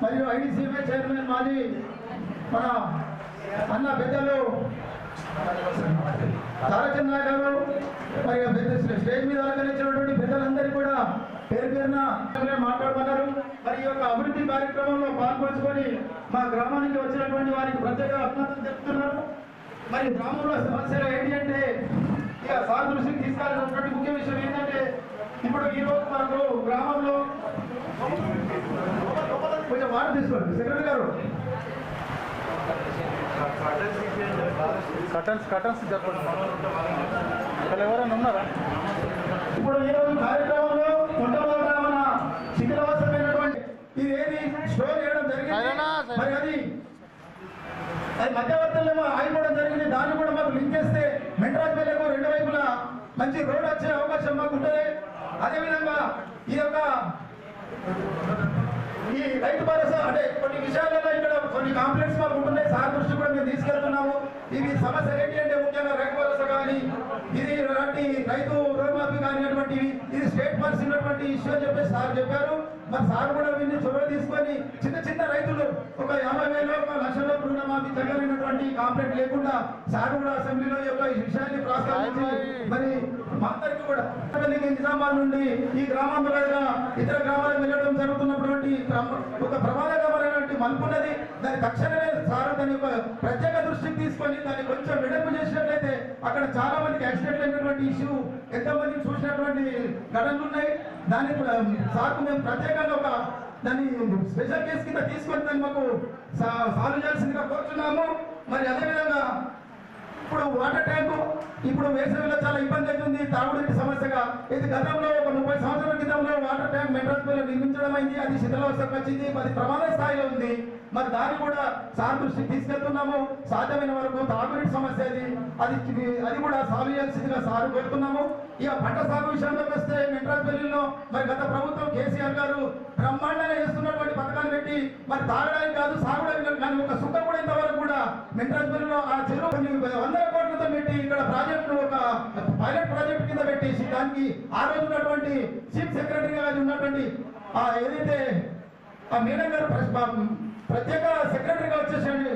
మరియు ఐడిసిఎంఏ చైర్మన్ మాది మన అన్న పెద్దలు తారచంద్ర గారు మరియు స్టేజ్ మీద అలంకరించినటువంటి పెద్దలందరికీ కూడా పేరు పేరున మాట్లాడుతున్నారు. మరి ఈ యొక్క అభివృద్ధి కార్యక్రమంలో పాల్పంచుకొని మా గ్రామానికి వచ్చినటువంటి వారికి ప్రత్యేక అభినందనలు చెప్తున్నారు. మరి గ్రామంలో సమస్యలు ఏంటి అంటే ఇక సార్ దృష్టికి తీసుకెళ్ళినటువంటి ముఖ్య విషయం ఏంటంటే ఇప్పుడు ఈరోజు మనకు గ్రామంలో కొంచెం వాటర్ తీసుకోండి సెక్రటరీ గారు. కటన్స్ చెప్పండి. అసలు ఎవరైనా ఉన్నారా? ఇప్పుడు ఈరోజు కార్యక్రమంలో మొట్టమొదట మన శిథిలావస్థమైనటువంటి ఇది ఏది స్టోర్ చేయడం జరిగింది. మరి అది మధ్యవర్తుల్లో ఆగిపోవడం జరిగింది. దాన్ని కూడా మాకు లింక్ చేస్తే మెంట్రాజ్పల్లికు రెండు వైపులా మంచి రోడ్ వచ్చే అవకాశం మాకు ఉంటుంది. అదేవిధంగా ఈ యొక్క ఈ రైతు భరోసా అంటే కొన్ని విషయాలలో ఇక్కడ కొన్ని కాంప్లైంట్స్ మాకు ఉంటున్నాయి. సార్ దృష్టి కూడా మేము తీసుకెళ్తున్నాము. ఇవి సమస్య ఏంటి అంటే ముఖ్యంగా రైతు భరోసా కానీ ఇది రైతు రుణమాఫీ కానిటువంటివి ఇది స్టేట్ పాలసీ ఉన్నటువంటి ఇష్యూ అని చెప్పేసి సార్ చెప్పారు. మరి సార్ కూడా వీళ్ళని చొరవ తీసుకొని చిన్న చిన్న రైతులు ఒక 50,000 1 లక్షలో రుణమాఫీ తగ్గలినటువంటి కాంప్లైంట్ లేకుండా సార్ కూడా అసెంబ్లీలో యొక్క ఈ విషయాన్ని ప్రస్తావించి మరి మా అందరికీ కూడా నిజామాబాద్ నుండి ఈ గ్రామంలో ఇతర గ్రామాలకు వెళ్ళడం జరుగుతున్నటువంటి ఒక ప్రమాదకరమైనటువంటి మలుపున్నది. దాని తక్షణమే సార్ దాని యొక్క ప్రత్యేక దృష్టికి తీసుకొని దాన్ని కొంచెం వెడల్పు చేసినట్లయితే అక్కడ చాలా మందికి యాక్సిడెంట్ అయినటువంటి ఇష్యూ ఎంతమందికి చూసినటువంటి ఘటనలు ఉన్నాయి. దాన్ని సార్కు మేము ప్రత్యేకంగా ఒక దాన్ని స్పెషల్ కేసు కింద తీసుకొని దాన్ని మాకు సాల్వ్ చేయాల్సిందిగా కోరుతున్నాము. మరి అదేవిధంగా ఇప్పుడు వాటర్ ట్యాంకు ఇప్పుడు వేసవిలో చాలా ఇబ్బంది అవుతుంది తాగునీటి సమస్యగా. ఇది గతంలో ఒక 30 సంవత్సరాల క్రితంలో వాటర్ ట్యాంక్ మెంట్రాజ్పల్లిలో నిర్మించడం అయింది. అది శిథిలావస్థకు వచ్చింది. అది ప్రమాద స్థాయిలో ఉంది. మరి దాన్ని కూడా సార్ దృష్టికి తీసుకెళ్తున్నాము. సాధ్యమైన వరకు తాగునీటి సమస్య అది కూడా సాల్వ్ చేయాల్సిందిగా సార్ కోరుతున్నాము. ఇక పంట సాగు విషయంలోకి వస్తే మెంట్రాజ్పల్లిలో మరి గత ప్రభుత్వం కేసీఆర్ గారు బ్రహ్మాండంగా చేస్తున్నటువంటి పథకాలు పెట్టి మరి తాగడానికి కాదు సాగుడానికి కానీ ఒక సుఖం కూడా ఇంతవరకు కూడా మెంట్రాజ్పల్లిలో ఆ చెరువు 100 కోట్లతో పెట్టి ఇక్కడ ప్రాజెక్టు ఒక పైలట్ ప్రాజెక్ట్ కింద పెట్టేసి దానికి ఆ రోజు ఉన్నటువంటి చీఫ్ సెక్రటరీ గారు ఉన్నటువంటి ఏదైతే ఆ మేడం గారు ప్రత్యేక సెక్రటరీగా వచ్చేసండి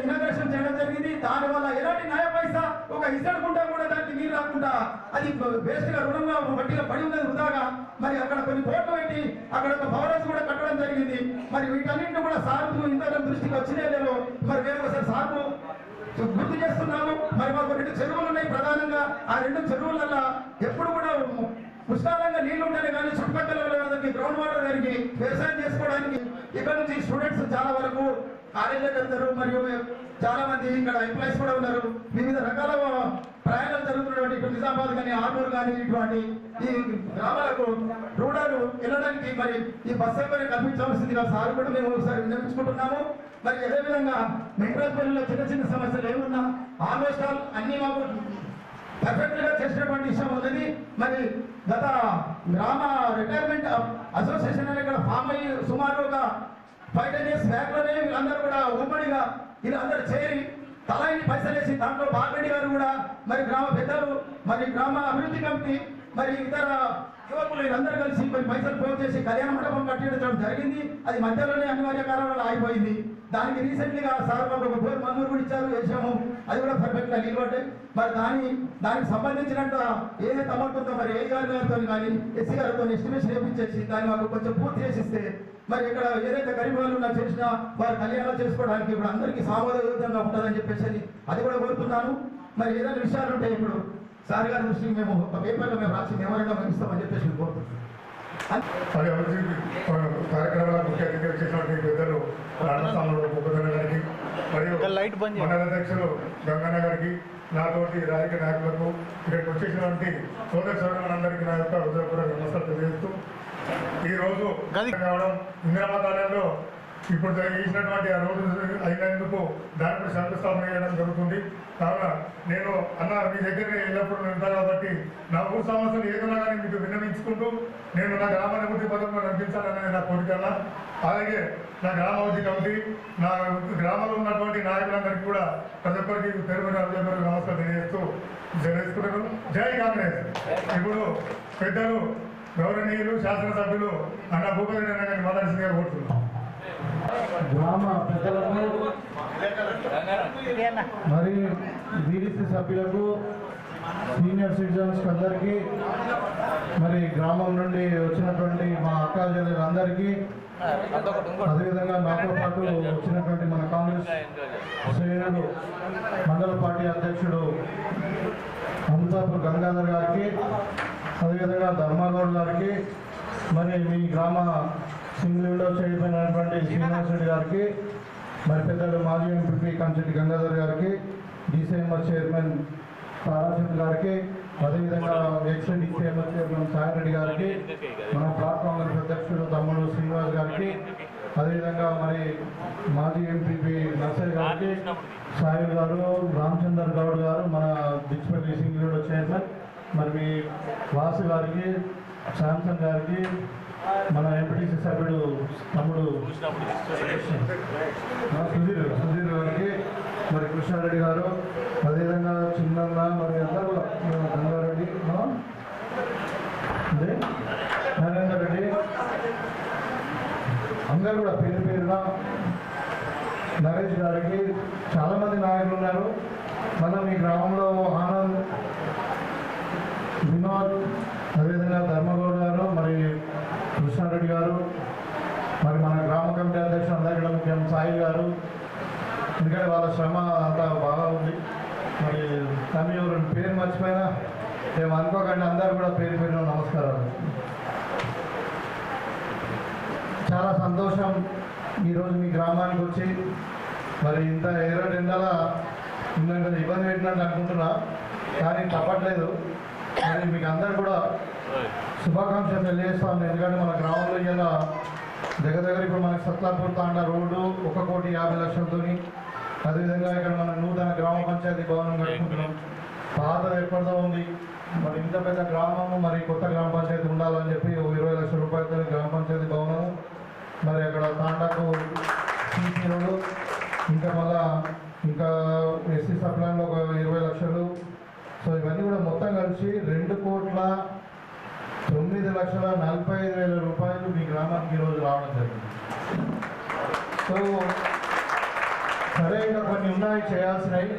ఇనాగ్రేషన్ చేయడం జరిగింది. దానివల్ల ఎలాంటి న్యాయ పైసా ఒక ఇసడుకుంటా కూడా దానికి నీరు రాకుండా అది వేస్ట్ గా రుణంగా వడ్డీగా పడి ఉన్నది వృధాగా. మరి అక్కడ కొన్ని కోట్లు పెట్టి అక్కడ ఒక భవనస్ కూడా కట్టడం జరిగింది. మరి వీటన్నింటినీ కూడా సార్కు ఇంతవరకు దృష్టికి వచ్చినే లేవు. మరి మేము ఒకసారి సార్కు గుర్తు చేస్తున్నాము. మరి మాకు 2 చెరువులు ఉన్నాయి ప్రధానంగా. ఆ 2 చెరువులలో ఎప్పుడు కూడా పుష్కలంగా నీళ్లు ఉంటేనే కానీ చుట్టుపక్కల గ్రౌండ్ వాటర్ గారికి వ్యవసాయం చేసుకోవడానికి ఇక్కడ నుంచి స్టూడెంట్స్ చాలా వరకు కాలేజీలకు వెళ్తారు, మరియు చాలా మంది ఇక్కడ ఎంప్లాయీస్ కూడా ఉన్నారు. వివిధ రకాల ప్రయాణాలు జరుగుతున్నటువంటి ఇక్కడ నిజామాబాద్ కానీ ఆర్మూర్ కానీ ఇటువంటి ఈ గ్రామాలకు రూరల్ వెళ్ళడానికి మరి ఈ బస్ సౌకర్యం కల్పించవలసిందిగా సార్ కూడా మేము ఒకసారి విన్నవించుకుంటున్నాము. మరి అదేవిధంగా మెట్రోపల్లిలో చిన్న చిన్న సమస్యలు ఏమున్నా ఆల్మోస్ట్ ఆల్ అన్ని మాకు పర్ఫెక్ట్ గా చేసినటువంటి విషయం ఉన్నది. మరి గత గ్రామ రిటైర్మెంట్ అసోసియేషన్ అనేది ఇక్కడ ఫామ్ అయ్యి సుమారు ఒక 5-10 years బ్యాక్ లోనే వీళ్ళందరూ కూడా ఉమ్మడిగా వీళ్ళందరూ చేరి తలా ఇన్ని పైసలు వేసి దాంట్లో బాలరెడ్డి గారు కూడా మరి గ్రామ పెద్దలు మరి గ్రామ అభివృద్ధి కమిటీ మరి ఇతర యువకులు వీళ్ళందరూ కలిసి మరి పైసలు పోగు చేసి కళ్యాణ మండపం కట్టించడం జరిగింది. అది మధ్యలోనే అనివార్య కారణాలు ఆగిపోయింది. దానికి రీసెంట్లీగా సార్ మాకు ఒక బోర్ మంజూరు కూడా ఇచ్చారు, వేసాము. అది కూడా పర్ఫెక్ట్గా నిలబడ్డాయి. మరి దానికి సంబంధించినంత ఏదైతే అమౌంట్ ఉందో మరి ఏ గారితో కానీ ఎస్సీ గారితో ఎస్టిమేషన్ వేయించేసి దాన్ని మాకు కొంచెం పూర్తి చేసిస్తే మరి ఇక్కడ ఏదైతే గరీబ్ వాళ్ళు నాకు చేసినా వారు కళ్యాణాలు చేసుకోవడానికి ఇప్పుడు అందరికీ సామోదయోగ్యంగా ఉంటుందని చెప్పేసి అది కూడా కోరుతున్నాను. మరి ఏదైనా విషయాలు ఉంటే ఇప్పుడు సార్ గారి దృష్టికి మేము ఒక పేపర్లో మేము రాసి మెమోరాండం ఇస్తామని చెప్పేసి కోరుతున్నాం. అది అభివృద్ధి కార్యక్రమాలకు ముఖ్య అతిథిగా చేసినటువంటి పెద్దలు రాజస్థాన్లో ఉపకరణ గారికి మరియు మండల అధ్యక్షులు గంగన్న గారికి, నాతోటి రాజకీయ నాయకులకు, ఇక్కడికి వచ్చేసినటువంటి సోదర సోదరులందరికీ నా యొక్క హృదయపూర్వక నమస్కారం తెలియజేస్తూ ఈరోజు కావడం ఇందిరాబాద్లో ఇప్పుడు చేసినటువంటి ఆ రోడ్డు అయినందుకు దానిపై శంకుస్థాపన చేయడం జరుగుతుంది. కావున నేను అన్న మీ దగ్గర ఎల్లప్పుడూ ఉంటాను కాబట్టి నా ఊరు సమస్యలు ఏదైనా కానీ మీకు విన్నవించుకుంటూ నేను నా గ్రామాభివృద్ధి పథకంలో నడిపించాలనేది నా కోరికన్న. అలాగే నా గ్రామాభివృద్ధి కమిటీ నా గ్రామంలో ఉన్నటువంటి నాయకులందరికీ కూడా ప్రతి ఒక్కరికి పేరు నమస్కారం తెలియజేసుకుంటాను. జై కాంగ్రెస్. ఇప్పుడు పెద్దలు గౌరవనీయులు శాసనసభ్యులు అన్న భూపతి గారిని మాట్లాడాల్సిందిగా కోరుతున్నాను. గ్రామ పెద్దలకు మరి బీడీసీ సభ్యులకు, సీనియర్ సిటిజన్స్ అందరికీ, మరి గ్రామం నుండి వచ్చినటువంటి మా అక్క చెల్లెలందరికీ, అదేవిధంగా నాతో పాటు వచ్చినటువంటి మన కాంగ్రెస్ శ్రేణులు మండల పార్టీ అధ్యక్షుడు అమృతాపూర్ గంగాధర్ గారికి, అదేవిధంగా ధర్మాగౌడ్ గారికి, మరి మీ గ్రామ single window chairman Srinivas Reddy గారికి, మరి పెద్దలు మాజీ ఎంపీ కంచెట్టి గంగాధర్ గారికి, డిసిఎంఆర్ చైర్మన్ తారాచంద్ గారికి, అదేవిధంగా ఎక్స్ డిసిఎంఆర్ చైర్మన్ సాయిరెడ్డి గారికి, మన బ్లాక్ కాంగ్రెస్ అధ్యక్షుడు తమ్ముడు శ్రీనివాస్ గారికి, అదేవిధంగా మరి మాజీ ఎంపీ నర్సరీ గారికి, సాయిల్ గారు, రామచందర్ గౌడ్ గారు, మన దిచ్చిపల్లి సింగిల్ విండో చైర్మన్, మరి మీ వాసు గారికి, శాంసన్ గారికి, మన ఎంపీటీసీ సభ్యుడు తమ్ముడు సుధీర్ గారికి, మరి కృష్ణారెడ్డి గారు, అదేవిధంగా చిన్న మరి అందరూ గంగారెడ్డి, నరేందర్ రెడ్డి, అందరూ కూడా పేరు పేరుగా నరేష్ గారికి, చాలామంది నాయకులు ఉన్నారు. మళ్ళీ మీ గ్రామంలో ఆనంద్, వినోద్, అదేవిధంగా ధర్మగౌడ్ గారు, మరి కృష్ణారెడ్డి గారు, మరి మన గ్రామ కమిటీ అధ్యక్షుడు అందరికీ ముఖ్యం సాయి గారు, ఎందుకంటే వాళ్ళ శ్రమ అంతా బాగా ఉంది. మరి తమ ఎవరు పేరు మర్చిపోయినా మేము అనుకోకండి, అందరూ కూడా పేరు పేరు నమస్కారాలు. చాలా సంతోషం ఈరోజు మీ గ్రామానికి వచ్చి, మరి ఇంత ఎండల ఇంత ఇబ్బంది పెట్టినట్టు అనుకుంటున్నా, కానీ తప్పట్లేదు. మరి మీకు అందరు కూడా శుభాకాంక్షలు తెలియజేస్తాను. ఎందుకంటే మన గ్రామంలో ఇలా దగ్గర ఇప్పుడు మనకి సత్లాపూర్ తాండా రోడ్డు 1,50,00,000 అదేవిధంగా ఇక్కడ మన నూతన గ్రామ పంచాయతీ భవనం కట్టుకుంటున్నాం. పాతది ఎప్పటిదో ఉంది. మరి ఇంత పెద్ద గ్రామము, మరి కొత్త గ్రామ పంచాయతీ ఉండాలని చెప్పి 20 లక్షల రూపాయలతో గ్రామ పంచాయతీ భవనం, మరి అక్కడ తాండాకు సీసీ రోడ్డు, ఇంకా ఎస్సీ సప్లైన్లో ఒక 20 లక్షలు. సో ఇవన్నీ కూడా మొత్తం కలిసి 2,09,45,000 రూపాయలు మీ గ్రామానికి ఈరోజు రావడం జరిగింది. సో సరే, ఇంకా కొన్ని ఉన్నాయి చేయాల్సినవి,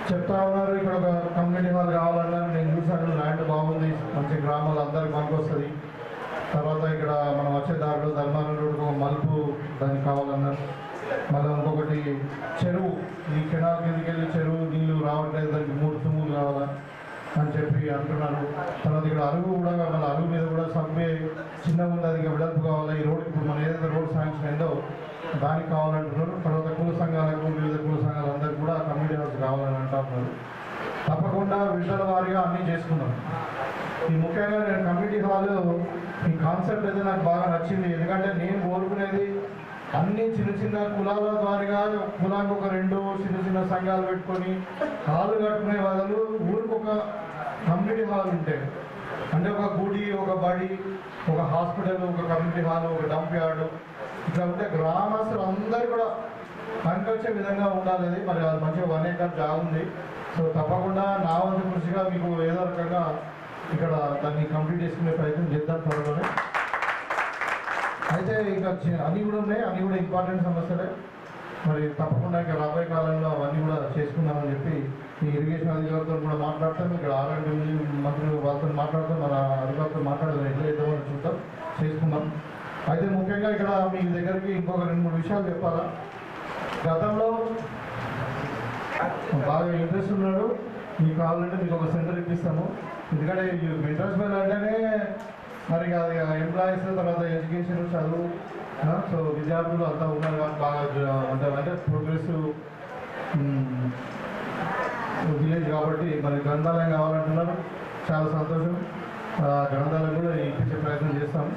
చెప్తా ఉన్నారు. ఇక్కడ ఒక కమ్యూనిటీ హాల్ కావాలన్నారు. నేను చూసాను, ల్యాండ్ బాగుంది, మంచి గ్రామాలు అందరికి పనికి వస్తుంది. తర్వాత ఇక్కడ మనం వచ్చే దారిలో ధర్మాల రోడ్డు మలుపు దానికి కావాలన్నారు. మళ్ళీ ఇంకొకటి చెరువు, ఈ కెనాల్ కిందకి వెళ్ళి చెరువు నీళ్ళు రావట్లేదు, దానికి 3 తుమ్ములు కావాలా అని చెప్పి అంటున్నారు. తర్వాత ఇక్కడ అరుగు కూడా, మళ్ళీ అరుగు మీద కూడా సబ్వే చిన్నగా ఉంది, అది ఇంకా వెడల్పు కావాలి. ఈ రోడ్ ఇప్పుడు మనం ఏదైతే రోడ్ శాంక్షన్ దానికి కావాలంటున్నారు. తర్వాత కుల సంఘాలకు వివిధ కుల సంఘాలందరూ కూడా కమ్యూనిటీ హౌస్ కావాలని అంటున్నారు. తప్పకుండా విడుదల వారీగా అన్నీ చేసుకున్నాం. ఈ ముఖ్యంగా నేను కమ్యూనిటీ హాల్ ఈ కాన్సెప్ట్ అయితే నాకు బాగా నచ్చింది. ఎందుకంటే నేను కోరుకునేది అన్ని చిన్న చిన్న కులాల ద్వారాగా కులానికి ఒక 2 చిన్న చిన్న సంఘాలు పెట్టుకొని హాల్ కట్టుకునే వాళ్ళు ఊరికి ఒక కమ్యూనిటీ హాల్ ఉంటాయి. అంటే ఒక గుడి, ఒక బడి, ఒక హాస్పిటల్, ఒక కమ్యూనిటీ హాల్, ఒక డంప్ యార్డు ఇట్లా ఉంటే గ్రామస్తులు అందరూ కూడా పనికొచ్చే విధంగా ఉండాలి. అది మరి అది మంచిగా 1 ఎకర్ జాగా ఉంది. సో తప్పకుండా నా వంతు కృషిగా మీకు ఏదో రకంగా ఇక్కడ దాన్ని కంప్లీట్ చేసుకునే ప్రయత్నం చేద్దాం త్వరలోనే. అయితే ఇంకా అన్నీ కూడా ఉన్నాయి, అన్నీ కూడా ఇంపార్టెంట్ సమస్యలే. మరి తప్పకుండా ఇంకా రాబోయే కాలంలో అవన్నీ కూడా చేసుకుందామని చెప్పి ఈ ఇరిగేషన్ అధికారులతో కూడా మాట్లాడతాం. ఇక్కడ R&D మంత్రులు వాళ్ళతో మాట్లాడతాం, మన అధికారులతో మాట్లాడదాం, ఎట్లా చేద్దామని చూద్దాం, చేసుకుందాం. అయితే ముఖ్యంగా ఇక్కడ మీ దగ్గరికి ఇంకొక 2-3 విషయాలు చెప్పాలా. గతంలో బాగా ఇంట్రెస్ట్ ఉన్నాడు, మీకు కావాలంటే మీకు ఒక సెంటర్ ఇప్పిస్తాము. ఎందుకంటే ఇంట్రెస్ట్ మీద అంటేనే మరి అది ఎంప్లాయీస్, తర్వాత ఎడ్యుకేషన్, చదువు, సో విద్యార్థులు అంతా ఉన్నారు కాబట్టి బాగా అంటే ప్రోగ్రెసివ్ విలేజ్ కాబట్టి మరి గ్రంథాలయం కావాలంటున్నారు. చాలా సంతోషం. గ్రంథాలయం కూడా ఇప్పించే ప్రయత్నం చేస్తాం.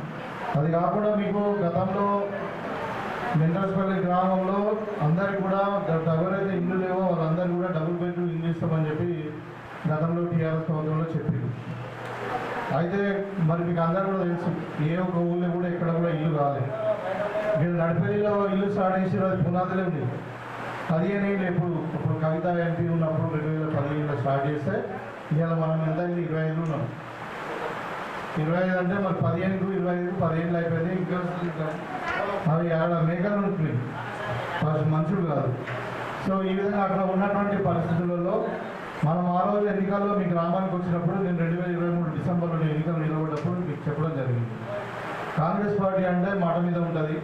అది కాకుండా మీకు గతంలో మెంటర్స్పల్లి గ్రామంలో అందరికి కూడా ఎవరైతే ఇల్లు లేవో వాళ్ళందరికీ కూడా డబుల్ బెడ్రూమ్ ఇల్లు ఇస్తామని చెప్పి గతంలో టీఆర్ఎస్ ప్రభుత్వంలో చెప్పింది. అయితే మరి మీకు అందరూ కూడా తెలుసు, ఏ ఒక ఊళ్ళో కూడా ఇక్కడ కూడా ఇల్లు కాలేదు. మీరు నడిపల్లిలో ఇల్లు స్టార్ట్ చేసి అది పునాదులే ఉంది. 15 ఏళ్ళు ఇప్పుడు కవిత ఎంపీ ఉన్నప్పుడు 2015లో స్టార్ట్ చేస్తే ఇవాళ మనం ఎంత 25 ఉన్నాం. 25 అంటే మరి 15కు 25 10 ఏళ్ళు అయిపోయింది. ఇంకా అవి మేకలు ఉంటుంది, మనుషులు కాదు. సో ఈ విధంగా అక్కడ ఉన్నటువంటి పరిస్థితులలో మనం ఆ రోజు ఎన్నికల్లో మీ గ్రామానికి వచ్చినప్పుడు నేను 2023 డిసెంబర్లో ఎన్నికలు నిలబడ్డప్పుడు మీకు చెప్పడం జరిగింది. కాంగ్రెస్ పార్టీ అంటే మాట మీద ఉంటుంది,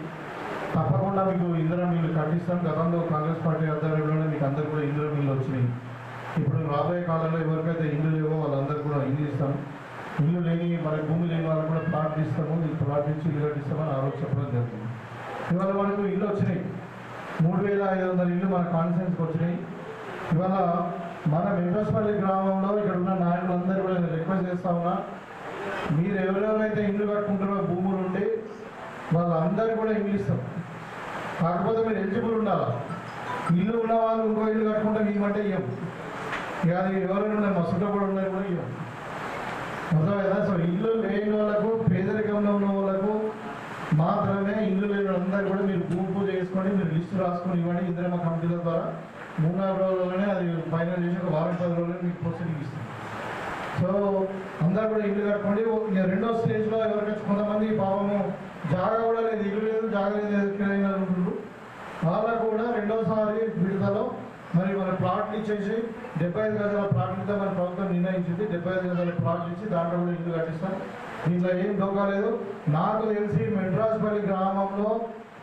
తప్పకుండా మీకు ఇందిరా మిల్లు కట్టిస్తాం. గతంలో కాంగ్రెస్ పార్టీ ఆధ్వర్యంలోనే మీకు అందరూ కూడా ఇందిరా మిల్లు వచ్చినాయి. ఇప్పుడు రాబోయే కాలంలో ఎవరికైతే ఇల్లు లేవో వాళ్ళందరూ కూడా ఇల్లు ఇస్తాం. ఇల్లు లేని మరి భూమి లేని వాళ్ళకు కూడా ప్లాట్ ఇస్తాము. ఈ ప్లాట్ ఇచ్చి ఇల్లు కట్టిస్తామని ఆ రోజు చెప్పడం జరుగుతుంది. ఇవాళ మనకు ఇల్లు వచ్చినాయి, 3500 ఇల్లు మన కాన్స్టిట్యూన్సీకి వచ్చినాయి. ఇవాళ మన మెంటర్స్పల్లి గ్రామంలో ఇక్కడ ఉన్న నాయకులందరూ కూడా రిక్వెస్ట్ చేస్తా ఉన్నా, మీరు ఎవరెవరైతే ఇల్లు కట్టుకుంటారో భూములు ఉండి వాళ్ళందరూ కూడా ఇల్లు ఇస్తాం. కాకపోతే మీరు ఎలిజిబుల్ ఉండాలా. ఇల్లు ఉన్న వాళ్ళు ఇంకో ఇల్లు కట్టుకుంటే మేమంటే ఇవ్వం. ఇక అది ఎవరైనా ఉన్నాయి, మస్తుగా కూడా ఉన్నాయి కూడా ఇవ్వం. మొత్తం కదా. సో ఇల్లు లేని వాళ్ళకు, పేదరికంలో ఉన్న వాళ్ళకు మాత్రమే ఇల్లు లేని వాళ్ళందరూ కూడా మీరు భూమి పూజ చేసుకొని మీరు లిస్టు రాసుకొని ఇవ్వండి. ఇందిరమ్మ కమిటీల ద్వారా 3-4 రోజుల్లోనే అది ఫైనల్ చేసి ఒక 10 రోజుల్లోనే మీకు ప్రొసీడింగ్ ఇస్తుంది. సో అందరూ కూడా ఇల్లు కట్టుకోండి. ఇక 2వ స్టేజ్లో ఎవరికైతే కొంతమంది పాపము జాగా కూడా లేదు, ఇల్లు లేదు, జాగా లేదు ఉంటుండ్రు, వాళ్ళకు కూడా 2వసారి విడుదలలో మరి మన ప్లాట్లు ఇచ్చేసి 75 గజాల ప్లాట్లు ఇద్దాం మన ప్రభుత్వం నిర్ణయించింది. 75 గజాల ప్లాట్లు ఇచ్చి దాంట్లో కూడా ఇల్లు కట్టిస్తాం. దీంట్లో ఏం దొంగ లేదు. నాకు తెలిసి మెంటర్స్పల్లి గ్రామంలో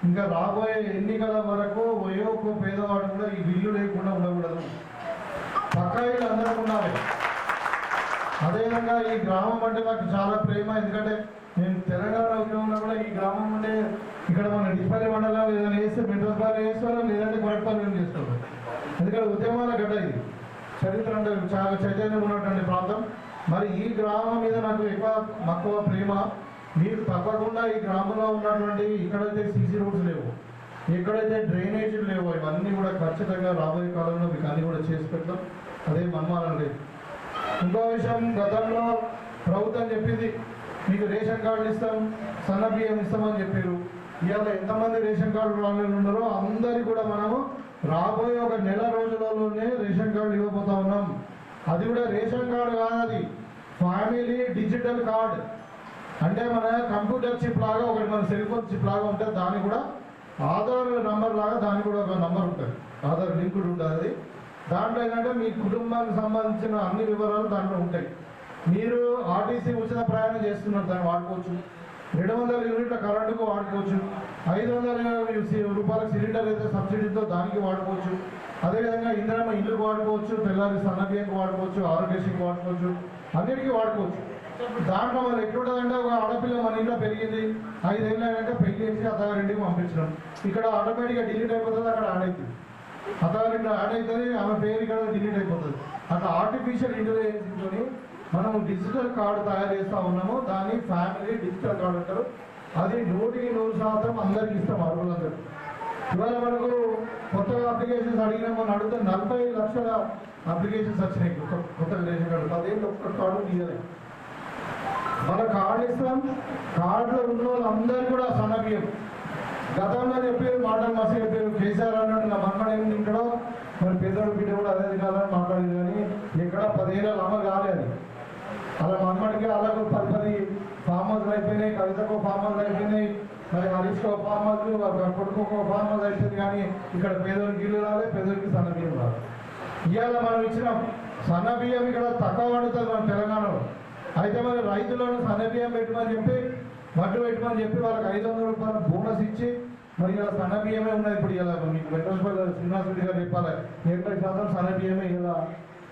ఇంకా రాబోయే ఎన్నికల వరకు ఒక్క పేదవాడు కూడా ఈ ఇల్లు లేకుండా ఉండకూడదు. పక్కా ఇల్లు అందరికీ ఉండాలి. అదేవిధంగా ఈ గ్రామం అంటే నాకు చాలా ప్రేమ. ఎందుకంటే నేను తెలంగాణ ఉద్యమంలో కూడా ఈ గ్రామం ఉండే ఇక్కడ మన డిపల్లి మండలం ఏదైనా వేస్తే మెంటర్స్పల్లి వేస్తారు, లేదంటే కొరటపల్లి చేస్తారు. ఎందుకంటే ఉద్యమాల గడ్డ ఇది, చరిత్ర అంటే చాలా చైతన్యం ఉన్నటువంటి ప్రాంతం. మరి ఈ గ్రామం మీద నాకు ఎక్కువ ప్రేమ. మీరు తప్పకుండా ఈ గ్రామంలో ఉన్నటువంటి ఇక్కడైతే సీసీ రోడ్స్ లేవు, ఎక్కడైతే డ్రైనేజీలు లేవు, ఇవన్నీ కూడా ఖచ్చితంగా రాబోయే కాలంలో మీకు అన్నీ కూడా చేసి పెడతాం. అదే అనుమానం లేదు. ఇంకో విషయం, గతంలో ప్రభుత్వం చెప్పింది మీకు రేషన్ కార్డులు ఇస్తాం, సన్న బియ్యం ఇస్తామని చెప్పారు. ఇవాళ ఎంతమంది రేషన్ కార్డు వాళ్ళు ఉన్నారో అందరికీ కూడా మనము రాబోయే ఒక నెల రోజులలోనే రేషన్ కార్డు ఇవ్వబోతా ఉన్నాం. అది కూడా రేషన్ కార్డు కాదు, అది ఫ్యామిలీ డిజిటల్ కార్డ్. అంటే మన కంప్యూటర్ చిప్ లాగా ఒకటి మన సెల్ ఫోన్ చిప్ లాగా ఉంటుంది, దానికి కూడా ఆధార్ నంబర్ లాగా దానికి కూడా ఒక నంబర్ ఉంటుంది, ఆధార్ లింక్డ్ ఉంటుంది. అది దాంట్లో ఏంటంటే మీ కుటుంబానికి సంబంధించిన అన్ని వివరాలు దాంట్లో ఉంటాయి. మీరు ఆర్టీసీ ఉచిత ప్రయాణం చేస్తున్నారు, దాన్ని వాడుకోవచ్చు. 200 యూనిట్ల కరెంటుకు వాడుకోవచ్చు. 500 రూపాయల సిలిండర్ అయితే సబ్సిడీతో దానికి వాడుకోవచ్చు. అదేవిధంగా ఇందిరమ్మ ఇల్లుకు వాడుకోవచ్చు, తెల్లారి సన్నబియ్యంకి వాడుకోవచ్చు, ఆరోగ్యశ్రీకి వాడుకోవచ్చు, అన్నిటికీ వాడుకోవచ్చు. దాంట్లో మరి ఎట్లుంటుందంటే ఒక ఆడపిల్ల మన ఇంట్లో పెరిగింది 5 ఏళ్ళు అంటే పెళ్లి చేసి అత్తగారింటికి పంపించడం, ఇక్కడ ఆటోమేటిక్గా డిలీట్ అయిపోతుంది, అక్కడ యాడ్ అవుతుంది, అత్తగారింటి యాడ్ అవుతుంది, ఆమె పేరు ఇక్కడ డిలీట్ అయిపోతుంది. అట్లా ఆర్టిఫిషియల్ ఇంటెలిజెన్స్తో మనం డిజిటల్ కార్డు తయారు చేస్తూ ఉన్నాము, దాన్ని ఫ్యామిలీ డిజిటల్ కార్డు అంటారు. అది 100% అందరికి ఇస్తాం అర్హులందరూ. ఇవాళ మనకు కొత్తగా అప్లికేషన్స్ అడిగినా మనం అడిగితే 40 లక్షల అప్లికేషన్స్ వచ్చినాయి కొత్త రేషన్ కార్డు. 10 ఏళ్ళు ఒక్క కార్డు తీయలేదు. మన కార్డు ఇస్తాం, కార్డులో ఉన్న వాళ్ళందరూ కూడా సన్నబియ్యం. గతంలో చెప్పారు మాటలు మస్తు చెప్పారు, కేసీఆర్ అన్నాడు నా మనమడ ఏమి తింటాడో మరి పెద్దోడు బిడ్డ కూడా అదే తినాలని మాట్లాడింది, కానీ ఎక్కడ 10 ఏళ్ళు అమలు కాలేదు. అలా మనమడికి అలాగ 10 ఫామ్ హౌస్లు అయిపోయినాయి, కవితకు ఫామ్ హౌస్లు అయిపోయినాయి, మరి హరీష్కో ఫామ్ హౌస్లు, కొడుకు ఫామ్ హౌస్ అయిపోయింది, కానీ ఇక్కడ పేదోడికి ఇల్లు రాలే, పేదోడికి సన్నబియ్యం రాలేదు. ఇవాళ మనం ఇచ్చిన సన్నబియ్యం ఇక్కడ తక్కువ వండుతుంది మన తెలంగాణలో. అయితే మరి రైతులను సన్నబియ్యం పెట్టమని చెప్పి మట్టు పెట్టమని చెప్పి వాళ్ళకి 500 రూపాయల బోనస్ ఇచ్చి మరి ఇలా సన్నబియ్యమే ఉన్నది. ఇప్పుడు ఇలా మీకు వెంకటేశ్వర శ్రీనివాసరెడ్డి గారు చెప్పాలి 80% సన్నబియ్యమే ఇలా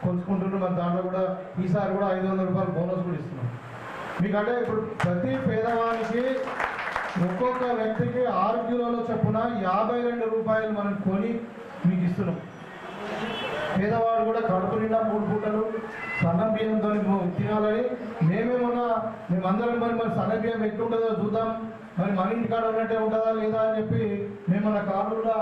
కొలుచుకుంటున్నాం. మరి దాంట్లో కూడా ఈసారి కూడా 500 రూపాయల బోనస్ కూడా ఇస్తున్నాం. మీకంటే ఇప్పుడు ప్రతి పేదవానికి ఒక్కొక్క వ్యక్తికి 6 కిలోల చొప్పున 52 రూపాయలు మనం కొని మీకు ఇస్తున్నాం. పేదవాడు కూడా కడుపు నిండా 3 పూటలు సన్నం బియ్యంతో తినాలని మేమందరం మరి సన్న బియ్యం ఎట్లుంటుందో చూద్దాం, మరి మన ఇంటికాడ ఉన్నట్టే ఉంటుందా లేదా అని చెప్పి మేము మన కాలూరులో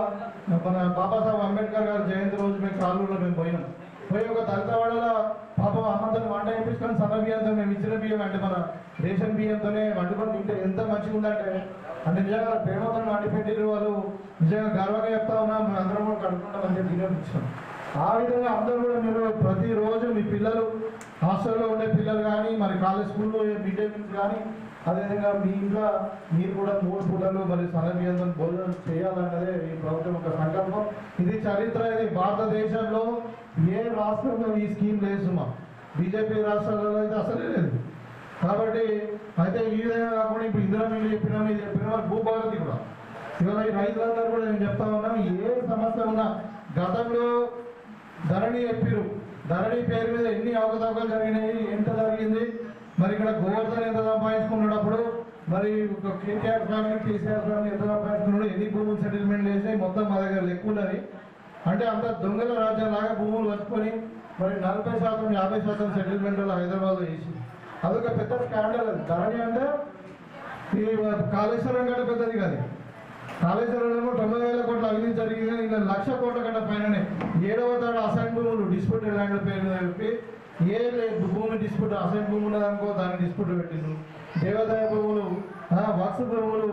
మన బాబాసాహెబ్ అంబేద్కర్ గారి జయంతి రోజు మేము కాలూరులో మేము పోయినాం. పోయి ఒక దళిత వాడలో పాపం అమ్మంతో వంట వేయించుకొని సన్న బియ్యంతో మేము ఇచ్చిన బియ్యం అంటే మన రేషన్ బియ్యంతోనే వండుకొని తింటే ఎంత మంచిగా ఉందంటే అంటే నిజంగా ప్రేమతో వండి పెట్టిన వాళ్ళు నిజంగా గర్వంగా చెప్తా ఉన్నాం. మేము అందరం కూడా కడుపుకుంటాం అని చెప్పి ఇచ్చాం. ఆ విధంగా అందరూ కూడా మీరు ప్రతిరోజు మీ పిల్లలు హాస్టల్లో ఉండే పిల్లలు కానీ మరి కాలేజ్ స్కూల్లో మిడ్ డే మీల్స్ కానీ అదేవిధంగా మీ ఇంట్లో మీరు కూడా 3 పూటలు మరి సన్నబియ్యంతో భోజనం చేయాలన్నదే ఈ ప్రభుత్వం ఒక సంకల్పం. ఇది చరిత్ర. ఇది భారతదేశంలో ఏ రాష్ట్రంలో ఈ స్కీమ్ లేదు సుమా, బీజేపీ రాష్ట్రాలలో అయితే అసలే లేదు. కాబట్టి అయితే ఈ విధంగా కాకుండా ఇప్పుడు ఇందిరా మీరు చెప్పినా మీరు చెప్పిన మరి భూభారతి కూడా ఇవాళ ఈ రైతులందరూ కూడా నేను చెప్తా ఉన్నాం, ఏ సమస్య ఉన్నా గతంలో ధరణి చెప్పారు, ధరణి పేరు మీద ఎన్ని అవకతవకలు జరిగినాయి, ఎంత జరిగింది, మరి ఇక్కడ గోవర్ధన్ ఎంత సంపాదించుకున్నప్పుడు మరి కేటీఆర్ ఫ్యామిలీ కేసీఆర్ ఫ్యామిలీ ఎంత సంపాదించుకున్నాడు, ఎన్ని భూములు సెటిల్మెంట్ చేసినాయి మొత్తం మా దగ్గర లెక్క ఉన్నది. అంటే అంత దొంగల రాజ్యంలాగా భూములు వచ్చుకొని మరి 40% 50% సెటిల్మెంట్లో హైదరాబాద్లో చేసి అదొక పెద్ద స్కాండల్. అది ధరణి అంటే ఈ కాళేశ్వరం కంటే పెద్దది కాదు. కాళేశ్వరంలో 90,000 కోట్ల అవినీతి జరిగింది, ఇంకా 1,00,000 కోట్ల కంటే పైననే 7వ తాడు అసైన్ భూములు డిస్ప్యూటెడ్ ల్యాండ్ పేరు మీద చెప్పి ఏ భూమి డిస్ప్యూట్ అసైన్ భూమి ఉన్నదనుకో దాన్ని డిస్ప్యూట్ పెట్టిండ్రు. దేవాదాయ భూములు, వక్స్ భూములు,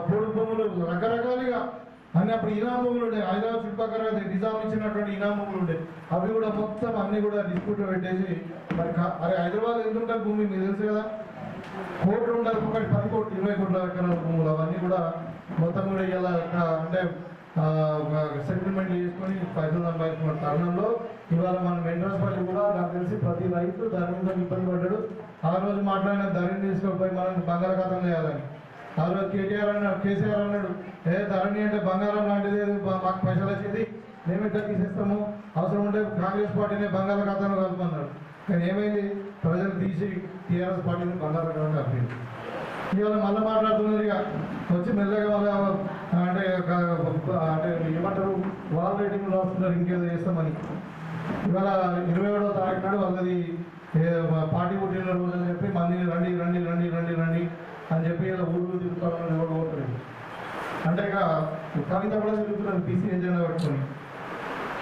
పొడు భూములు రకరకాలుగా అన్ని అప్పుడు ఇనాం భూములు ఉండే హైదరాబాద్ చుట్టుపక్కల నిజాం ఇచ్చినటువంటి ఇనాం భూములు ఉండే అవి కూడా మొత్తం అన్ని కూడా డిస్ప్యూట్ పెట్టేసి మరి అరే హైదరాబాద్ ఎంత ఉంటుంది భూమి మీకు తెలుసు కదా, కోట్లు ఉండాలి, ఒకటి 10 కోట్లు 20 కోట్ల ఎకరాల భూములు అవన్నీ కూడా మొత్తం కూడా ఇలా అంటే సెటిల్మెంట్ చేసుకొని పైసలు సంపాదించుకున్న తరుణంలో ఇవాళ మన మెండ్రస్పల్లి కూడా నాకు తెలిసి ప్రతి రైతు దాని మీద ఇబ్బంది పడ్డాడు. ఆ రోజు మాట్లాడిన ధరణి తీసుకుపోయి మనం బంగాళాఖాతం చేయాలని ఆ రోజు కేసీఆర్ అన్నాడు ధరణి అంటే బంగారం లాంటిది, మాకు పైసలు వచ్చేది మేము ఇద్దరు తీసేస్తాము, అవసరం ఉంటే కాంగ్రెస్ పార్టీని బంగాళాఖాతంలో కలుపుకున్నాడు. కానీ ఏమైంది, ప్రజలు తీసి టీఆర్ఎస్ పార్టీని బంగాళాఖాతం కలిపింది. ఇవాళ మళ్ళీ మాట్లాడుతున్నారు ఇక వచ్చి మెల్లగా మళ్ళీ అంటే అంటే ఏమంటారు వాల్ రేటింగ్ రాస్తున్నారు ఇంకేదో చేస్తామని. ఇవాళ 27వ తారీఖు నాడు వాళ్ళది పార్టీ పుట్టిన రోజు అని చెప్పి మళ్ళీ రండి రండి రండి రండి రండి అని చెప్పి ఇలా ఊళ్ళు తిరుగుతామని ఎవరు పోతారు. అంటే ఇక కవిత కూడా తిరుగుతున్నారు బీసీ ఎజెండా పట్టుకొని.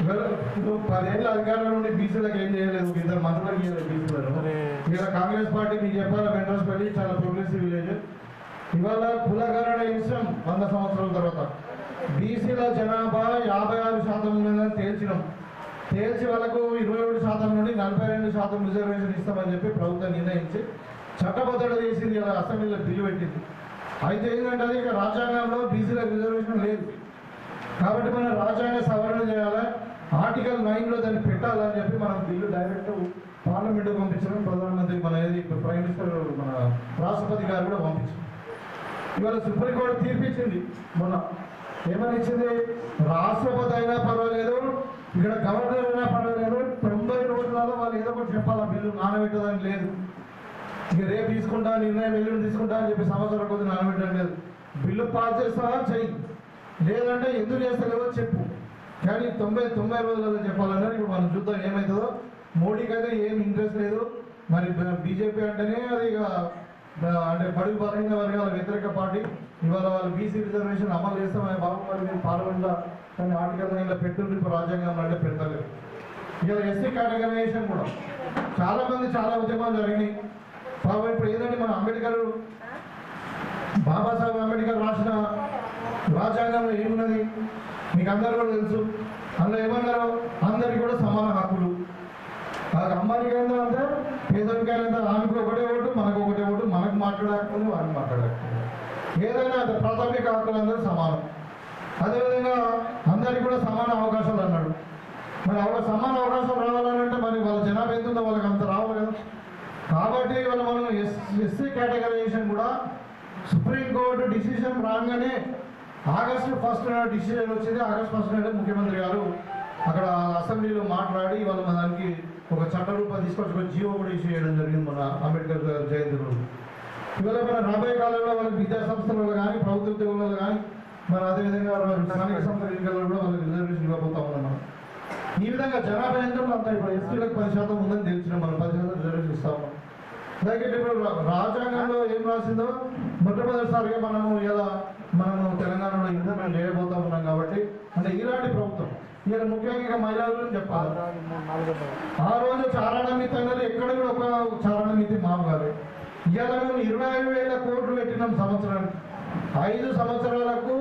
ఇవాళ 10 ఏళ్ళ అధికారంలో నుండి బీసీలకు ఏం చేయలేదు, 2 మంత్రులకు చేయలేదు బీసీలలో. ఇవాళ కాంగ్రెస్ పార్టీ మీకు చెప్పాలా మెండ్రస్పల్లి చాలా ప్రోగ్రెసివ్ విలేజ్. ఇవాళ కులగణన విషయం 100 సంవత్సరాల తర్వాత బీసీల జనాభా 56% ఉందని తేల్చినాం. తేల్చి వాళ్ళకు 27% నుండి 42% రిజర్వేషన్ ఇస్తామని చెప్పి ప్రభుత్వం నిర్ణయించి చట్టబద్ధత చేసింది. ఇలా అసెంబ్లీలో బిల్లు పెట్టింది. అయితే ఏంటంటే అది ఇక రాజ్యాంగంలో బీసీల రిజర్వేషన్ లేదు కాబట్టి మనం రాజ్యాంగ సవరణ చేయాలి, ఆర్టికల్ 9లో దాన్ని పెట్టాలని చెప్పి మనం బిల్లు డైరెక్ట్ పార్లమెంట్కి పంపించడం, ప్రధానమంత్రి మన ఏది ప్రైమ్ మినిస్టర్ మన రాష్ట్రపతి గారు కూడా పంపించారు. ఇవాళ సుప్రీంకోర్టు తీర్పిచ్చింది మొన్న, ఏమని ఇచ్చింది, రాష్ట్రపతి అయినా పర్వాలేదు, ఇక్కడ గవర్నర్ అయినా పర్వాలేదు, 90 రోజుల రోజులలో వాళ్ళు ఏదో ఒకటి చెప్పాలి, బిల్లు నానబెట్టడానికి లేదు. ఇక రేపు తీసుకుంటా నిర్ణయం ఎల్లుండి తీసుకుంటా అని చెప్పి సంవత్సరం కొద్ది నానబెట్టడం లేదు. బిల్లు పాస్ చేస్తావా చెయ్యి, లేదంటే ఎందుకు చేస్తలేవో చెప్పు. కానీ 90 రోజులలో చెప్పాలన్నారు. ఇప్పుడు మనం చూద్దాం ఏమవుతుందో. మోడీకి అయితే ఏం ఇంట్రెస్ట్ లేదు. మరి బీజేపీ అంటేనే అది ఇక అంటే బడుగు బలహీన వర్గాల వ్యతిరేక పార్టీ. ఇవాళ వాళ్ళు బీసీ రిజర్వేషన్ అమలు చేస్తామని బాగుపడి మీరు పార్లమెంట్లో కానీ ఆర్టికల్ 9లో పెట్టుండ్రు, ఇప్పుడు రాజ్యాంగంలో అంటే పెడతలేదు. ఇక ఎస్సీ కేటగరైజేషన్ కూడా చాలా మంది చాలా ఉద్యమాలు జరిగినాయి. పాపం ఇప్పుడు ఏదంటే మన అంబేద్కర్ బాబాసాహెబ్ అంబేద్కర్ రాసిన రాజ్యాంగంలో ఏమున్నది మీకు అందరూ కూడా తెలుసు. అందులో ఏమన్నారు, అందరికీ కూడా సమాన హక్కులు. అమ్మాయికి ఏంటంటే పేదరికాయంత ఆమెకు ఒకటే ఓటు, మనకు ఒకటే ఓటు, మనకు మాట్లాడకపోతే వారికి మాట్లాడకపోతే ఏదైనా అది ప్రాథమిక హక్కులు అందరూ సమానం. అదేవిధంగా అందరికీ కూడా సమాన అవకాశాలు అన్నాడు. మరి సమాన అవకాశం రావాలంటే మరి వాళ్ళ జనాభా ఎంత ఉందో వాళ్ళకి అంత రావాలి కదా. కాబట్టి ఇవాళ మనం ఎస్సీ కేటగరైజేషన్ కూడా సుప్రీంకోర్టు డిసిషన్ రాగానే ఆగస్టు 1 డిసిషన్ వచ్చింది. ఆగస్టు 1 ముఖ్యమంత్రి గారు అక్కడ అసెంబ్లీలో మాట్లాడి వాళ్ళ దానికి ఒక చట్టరూపం తీసుకొచ్చి ఒక జీవో కూడా ఇష్యూ చేయడం జరిగింది మన అంబేద్కర్ జయంతి రోజు. ఇవాళ మన రాబోయే కాలంలో వాళ్ళకి విద్యా సంస్థలలో కానీ ప్రభుత్వ ఉద్యోగులలో కానీ మరి అదేవిధంగా స్థానిక సంస్థల ఎన్నికల్లో కూడా వాళ్ళకి రిజర్వేషన్ ఇవ్వబోతా ఉన్నాం. ఈ విధంగా జనాభా యంత్రం అంతా ఇప్పుడు ఎస్టీలకు 10% ఉందని తెలిసిన మనం 10% రిజర్వేషన్ ఇస్తా ఉన్నాం. అలాగే ఇప్పుడు రాజ్యాంగంలో ఏం రాసిందో మొట్టమొదటిసారిగా మనము తెలంగాణలో ఇంప్లిమెంట్ చేయబోతా ఉన్నాం. కాబట్టి అంటే ఇలాంటి ప్రభుత్వం ఇలా ముఖ్యంగా మహిళల గురించి చెప్పాలి. ఆ రోజు చారణ నీతి అనేది ఎక్కడ కూడా ఒక చారణ నీతి మామూలు. ఇవాళ మేము 25,000 కోట్లు పెట్టినాం సంవత్సరానికి. 5 సంవత్సరాలకు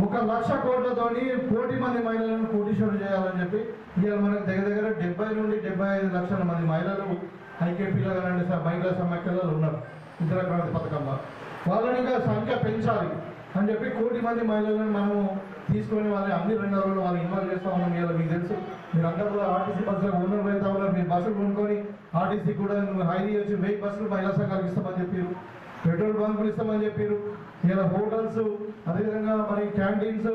1,00,000 కోట్లతోని 1 కోటి మంది మహిళలను కోటీశ్వరులు చేయాలని చెప్పి ఇవాళ మనకు దగ్గర 70 నుండి 75 లక్షల మంది మహిళలు ఐకేపీలో కానీ మహిళా సమాఖ్యలో ఉన్నారు. ఇందిరా క్రాంతి పథకంలో వాళ్ళని ఇంకా సంఖ్య పెంచాలి అని చెప్పి 1 కోటి మంది మహిళలను మనము తీసుకొని వాళ్ళని అన్ని రంగాలలో వాళ్ళు ఇన్వాల్వ్ చేస్తూ ఉన్నాం. ఇవాళ మీకు తెలుసు, మీరు అందరూ కూడా ఆర్టీసీ బస్సులకు ఓనర్లు అవుతా ఉన్నారు. మీరు బస్సులు కొనుక్కొని ఆర్టీసీ కూడా హైరీ వచ్చి 1000 బస్సులు మహిళా సంఘాలకు ఇస్తామని చెప్పారు, పెట్రోల్ బంకులు ఇస్తామని చెప్పారు. ఇలా హోటల్స్, అదేవిధంగా మరి క్యాంటీన్స్,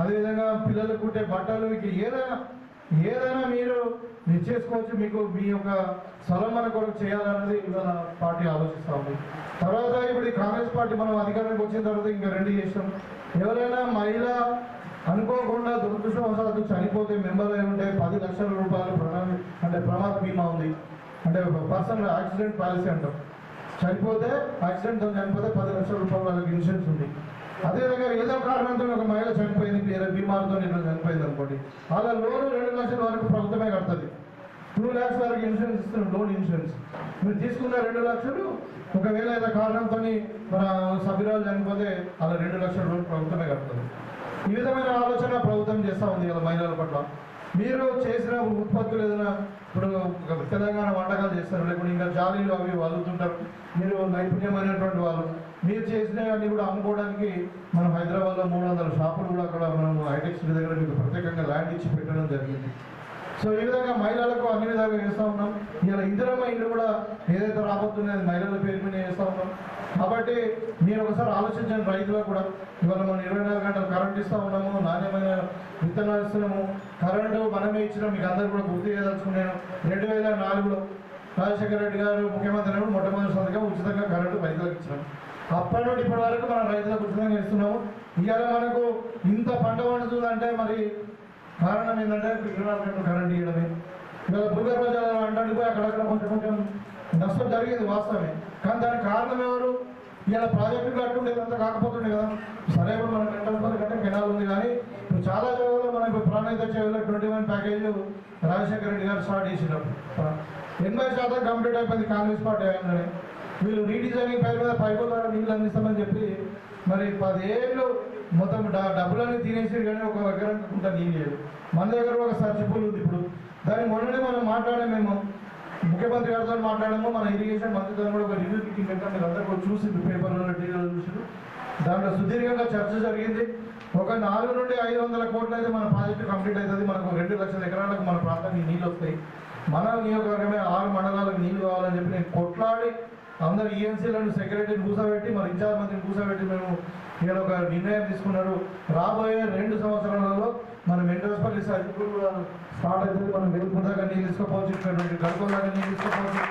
అదేవిధంగా పిల్లలకు కుట్టే బట్టలు, మీకు ఏదైనా మీరు చేసుకోవచ్చు. మీకు మీ యొక్క సలమన కొరకు చేయాలన్నది ఇవాళ పార్టీ ఆలోచిస్తూ ఉంది. తర్వాత ఇప్పుడు ఈ కాంగ్రెస్ పార్టీ మనం అధికారానికి వచ్చిన తర్వాత ఇంకా 2 చేసాం. ఎవరైనా మహిళ అనుకోకుండా దురదృష్టవశాత్తు చనిపోతే మెంబర్ అయి ఉంటే 10 లక్షల రూపాయలు ప్రమాద బీమా ఉంది. అంటే పర్సనల్ యాక్సిడెంట్ పాలసీ అంటాం. చనిపోతే యాక్సిడెంట్తో చనిపోతే 10 లక్షల రూపాయలు వాళ్ళకి ఇన్సూరెన్స్ ఉంది. అదేవిధంగా ఏదో కారణంతో ఒక మహిళ చనిపోయింది, బీమార్తో చనిపోయింది అనుకోండి, అలా లోన్ 2 లక్షల వరకు ప్రభుత్వమే కడుతుంది. 2 lakhs వరకు ఇన్సూరెన్స్ ఇస్తున్నాం, లోన్ ఇన్సూరెన్స్. మీరు తీసుకున్న 2 లక్షలు ఒకవేళ ఏదో కారణంతో మన సభ్యురాలు చనిపోతే అలా 2 లక్షల లోన్ ప్రభుత్వమే కడుతుంది. ఈ విధమైన ఆలోచన ప్రభుత్వం చేస్తూ ఉంది కదా మహిళల పట్ల. మీరు చేసిన ఉత్పత్తులు ఏదైనా ఇప్పుడు తెలంగాణ వంటకాలు చేస్తారు, లేకపోతే ఇంకా జాలీలు అవి వదులుతుంటారు. మీరు నైపుణ్యమైనటువంటి వాళ్ళు మీరు చేసినవన్నీ కూడా అమ్ముకోవడానికి మనం హైదరాబాద్లో 300 షాపులు కూడా అక్కడ మనం హైటెక్ సిటీ దగ్గర మీకు ప్రత్యేకంగా ల్యాండ్ ఇచ్చి పెట్టడం జరిగింది. సో ఈ విధంగా మహిళలకు అన్ని విధాలుగా చేస్తూ ఉన్నాం. ఇలా ఇందిరమ్మ ఇల్లు కూడా ఏదైతే రాబోతుందో అది మహిళల పేరు మీద చేస్తూ ఉన్నాం. కాబట్టి మీరు ఒకసారి ఆలోచించండి. రైతులకు కూడా ఇవాళ మనం 24 గంటలు కరెంట్ ఇస్తూ ఉన్నాము, నాణ్యమైన విత్తనాలు ఇస్తున్నాము. కరెంటు మనమే ఇచ్చినాం. మీకు అందరూ కూడా గుర్తు చేయదలుచుకున్నాను. 2004లో రాజశేఖర రెడ్డి గారు ముఖ్యమంత్రి అయినప్పుడు మొట్టమొదటిసారిగా ఉచితంగా కరెంటు రైతులకు ఇచ్చినాం. అప్పటి నుండి ఇప్పటి వరకు మనం రైతులకు ఉచితంగా ఇస్తున్నాము. ఇవాళ మనకు ఇంత పంట పండుతుందంటే మరి కారణం ఏంటంటే 24 గంటలు కరెంట్ ఇవ్వడమే. ఇవాళ భూగర్భ జలాలు అంటానికి పోయి అక్కడక్కడ కొంచెం నష్టం జరిగింది వాస్తవమే. కానీ దానికి కారణం ఎవరు? ఇలా ప్రాజెక్టులు కట్టుండే అంతా కాకపోతుండే కదా. సరే ఇప్పుడు మనం కంటే కెనాల్ ఉంది, కానీ ఇప్పుడు చాలా జాగాలో మనం ఇప్పుడు ప్రాణహిత చెరువులో 21 ప్యాకేజ్ రాజశేఖర రెడ్డి గారు స్టార్ట్ చేసినప్పుడు 80% కంప్లీట్ అయిపోయింది కాంగ్రెస్ పార్టీ అయినని. వీళ్ళు రీడిజైనింగ్ పేరు మీద పైపు ద్వారా నీళ్ళు అందిస్తామని చెప్పి మరి 10 ఏళ్ళు మొత్తం డబ్బులన్నీ తినేసి కానీ ఒక ఎకరంకుంటా నీళ్ళు లేదు. మన దగ్గర ఒక సర్చ్ పూల్ ఉంది. ఇప్పుడు దాన్ని మొన్ననే మనం మాట్లాడాము, ముఖ్యమంత్రి గారితో మాట్లాడాము. మన ఇరిగేషన్ మంత్రితో కూడా ఒక రివ్యూ మీటింగ్ పెట్టాము. మీరు అందరూ కూడా చూసి పేపర్లో టీవీలో చూసారు. దాంట్లో సుదీర్ఘంగా చర్చ జరిగింది. ఒక 400 నుండి 500 కోట్లు అయితే మన ప్రాజెక్టు కంప్లీట్ అవుతుంది. మనకు 2 లక్షల ఎకరాలకు మన ప్రాంతానికి నీళ్ళు వస్తాయి. మన నియోజకవర్గమే 6 మండలాలకు నీళ్లు కావాలని చెప్పి నేను కొట్లాడి అందరు ఈఎన్సీలను సెక్రటరీని కూర్చోబెట్టి మరి ఇన్ఛార్జ్ మంత్రిని కూర్చోబెట్టి మేము ఇలా ఒక నిర్ణయం తీసుకున్నారు. రాబోయే 2 సంవత్సరాలలో మనం వెంకటేశ్వరపల్లి సర్కిల్ స్టార్ట్ అవుతుంది. మనం వెలుపు దాకా నీళ్ళు తీసుకోవచ్చు, ఇక్కడ గడప దాకా నీళ్ళు తీసుకోవచ్చు.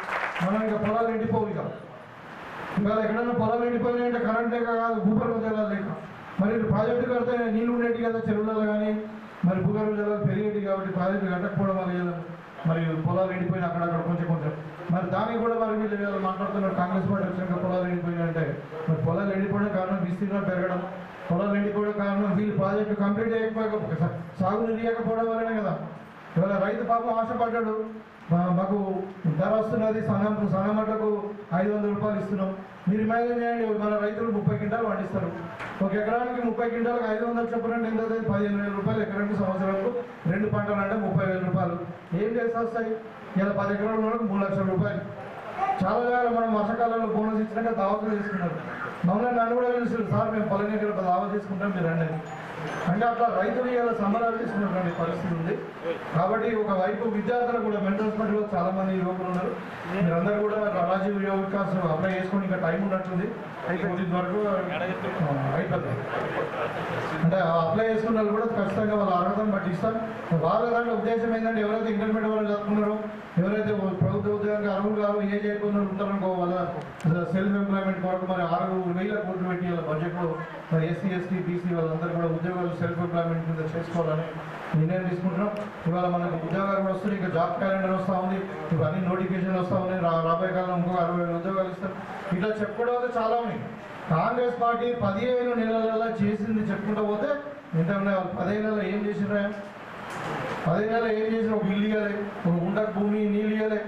మనం ఇక పొలాలు ఎండిపోవు. ఇవాళ ఎక్కడైనా పొలాలు ఎండిపోయినాయంటే కరెంట్ లేక కాదు, భూగర్భ జలాలు లేక. మరి ప్రాజెక్టు కడితే నీళ్ళు ఉండేవి కదా చెరువులలో, కానీ మరి భూగర్భ జలాలు పెరిగేవి కాబట్టి ప్రాజెక్టు కట్టకపోవడం వల్ల మరి పొలాలు ఎండిపోయినా అక్కడక్కడ కొంచెం. మరి దానికి కూడా మరి వీళ్ళు మాట్లాడుతున్నారు, కాంగ్రెస్ పార్టీ వచ్చినాక పొలాలు ఎండిపోయినాయంటే మరి పొలాలు ఎండిపోవడం కారణం విస్తీర్ణం పెరగడం, పొలాలు ఎండిపోవడం కారణం వీళ్ళు ప్రాజెక్టు కంప్లీట్ చేయకపోయి సాగుని తీయకపోవడం వల్లనే కదా. ఇవాళ రైతు పాపం ఆశపడ్డాడు, మాకు ధర వస్తున్నది, సన్నమట్లకు 500 రూపాయలు ఇస్తున్నాం. మీరు ఇమాజిన్ చేయండి, మన రైతులు 30 క్వింటాలు పండిస్తారు. ఒక ఎకరానికి 30 క్వింటాలకు 500 చొప్పున ఎంత అవుతుంది? 15,000 రూపాయలు ఎకరానికి. సంవత్సరాలకు 2 పంటలు అంటే 30,000 రూపాయలు. ఏం చేసి వస్తాయి? ఇలా 10 ఎకరాల వరకు 3 లక్షల రూపాయలు. చాలా జాగ్రత్త. మనం వర్షాకాలంలో బోనస్ ఇచ్చినాక దావతులు తీసుకున్నారు. మమ్మల్ని నన్ను కూడా తెలుసు, సార్ మేము పొలం దగ్గర దావత్ తీసుకుంటాం మీరు రండి అంటే అట్లా రైతులు ఇలా సంబరాలు తీసుకున్నటువంటి పరిస్థితి ఉంది. కాబట్టి ఒకవైపు విద్యార్థులు కూడా మెంటల్ హాస్పిటల్లో చాలా మంది యువకులు ఉన్నారు. మీరందరూ కూడా రాజీవ్ యువ వికాస్ అప్లై చేసుకొని ఇంకా టైం ఉన్నట్టుంది, కొద్ది వరకు అయిపోతుంది. అంటే అప్లై చేసుకున్న వాళ్ళు కూడా ఖచ్చితంగా వాళ్ళ అర్హతను బట్టి ఇస్తాం. వాళ్ళ దాంట్లో ఉద్దేశం ఏంటంటే ఎవరైతే ఇంటర్మీడియట్ వాళ్ళు చదువుకున్నారో, ఎవరైతే ప్రభుత్వ ఉద్యోగానికి అర్హులు కాదు, ఏ చేయకుండా ఉంటారనుకో, వాళ్ళ సెల్ఫ్ ఎంప్లాయ్మెంట్ కొరకు మరి 6,000 కోట్లు పెట్టి వాళ్ళ బడ్జెట్లో మరి ఎస్సీ ఎస్టీ బీసీ వాళ్ళందరూ కూడా ఉద్యోగాలు సెల్ఫ్ ఎంప్లాయ్మెంట్ కింద చేసుకోవాలని నిర్ణయం తీసుకుంటున్నాం. ఇవాళ మనకు ఉద్యోగాలు కూడా వస్తుంది, ఇంకా జాబ్ క్యాలెండర్ వస్తూ ఉంది, ఇవన్నీ నోటిఫికేషన్ వస్తూ ఉన్నాయి. రాబోయే కాలం ఇంకొక 60,000 ఉద్యోగాలు ఇస్తాం. ఇట్లా చెప్పుకోవడం చాలా ఉన్నాయి. కాంగ్రెస్ పార్టీ 15 నెలలలో చేసింది చెప్పుకుంటూ పోతే ఎంత ఉన్నాయి. వాళ్ళు 10 నెలల్లో ఏం చేసినా, 10 నెలల్లో ఏం చేసినా, ఒక ఇల్లు ఇవ్వాలి, ఒక గుంటకు భూమి నీళ్ళు ఇవ్వాలి,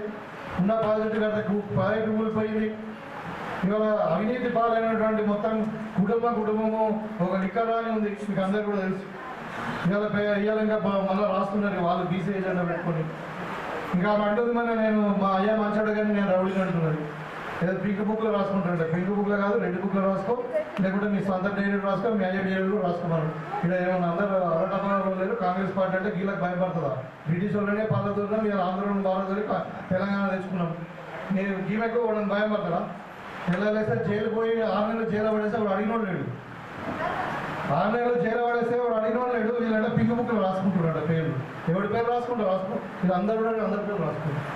ఉన్న ప్రాజెక్టు కడితే ప్రాజెక్టు కూలిపోయింది. ఇవాళ అవినీతి పాలైనటువంటి మొత్తం కుటుంబము ఒక నిక్కరాని ఉంది, మీకు అందరూ కూడా తెలుసు. ఇవాళ ఇంకా మళ్ళీ రాస్తున్నారు వాళ్ళు బీసీ ఏజెండా పెట్టుకొని. ఇంకా అంటుంది మన నేను మా అయ్యా మంచాడు కానీ నేను రౌడీని అంటున్నాను. ఏదో పింక్ బుక్లో రాసుకుంటారంటే పింక్ బుక్లో కాదు, రెడ్ బుక్లో రాసుకో, లేకుంటే మీ సొంత డైరీ రాసుకో, మీ అయ్యా డైరీలో రాసుకోమన్నారు. ఇక్కడ ఏమన్నా అందరూ అరటపలో లేరు. కాంగ్రెస్ పార్టీ అంటే గీలకు భయపడుతుందా? బ్రిటిష్ వాళ్ళనే పల్లెతూరులో మీరు ఆంధ్రలో భారతదేశం తెలంగాణ తెచ్చుకున్నాం. నేను గీమెకు వాళ్ళని భయపడతారా? తెల్లలేస్తే జైలు పోయి 6 నెలలు జైలు పడేస్తే వాడు అడిగినోడు లేడు. 6 నెలలు జైలు పడేస్తే వాడు అడిగినోడు లేడు. వీళ్ళంటే పింక్ బుక్లు రాసుకుంటున్నాడు పేర్లు. ఎవరి పేరు రాసుకుంటారు రాసుకో, వీళ్ళందరూ కూడా అందరి పేరు రాసుకుంటారు.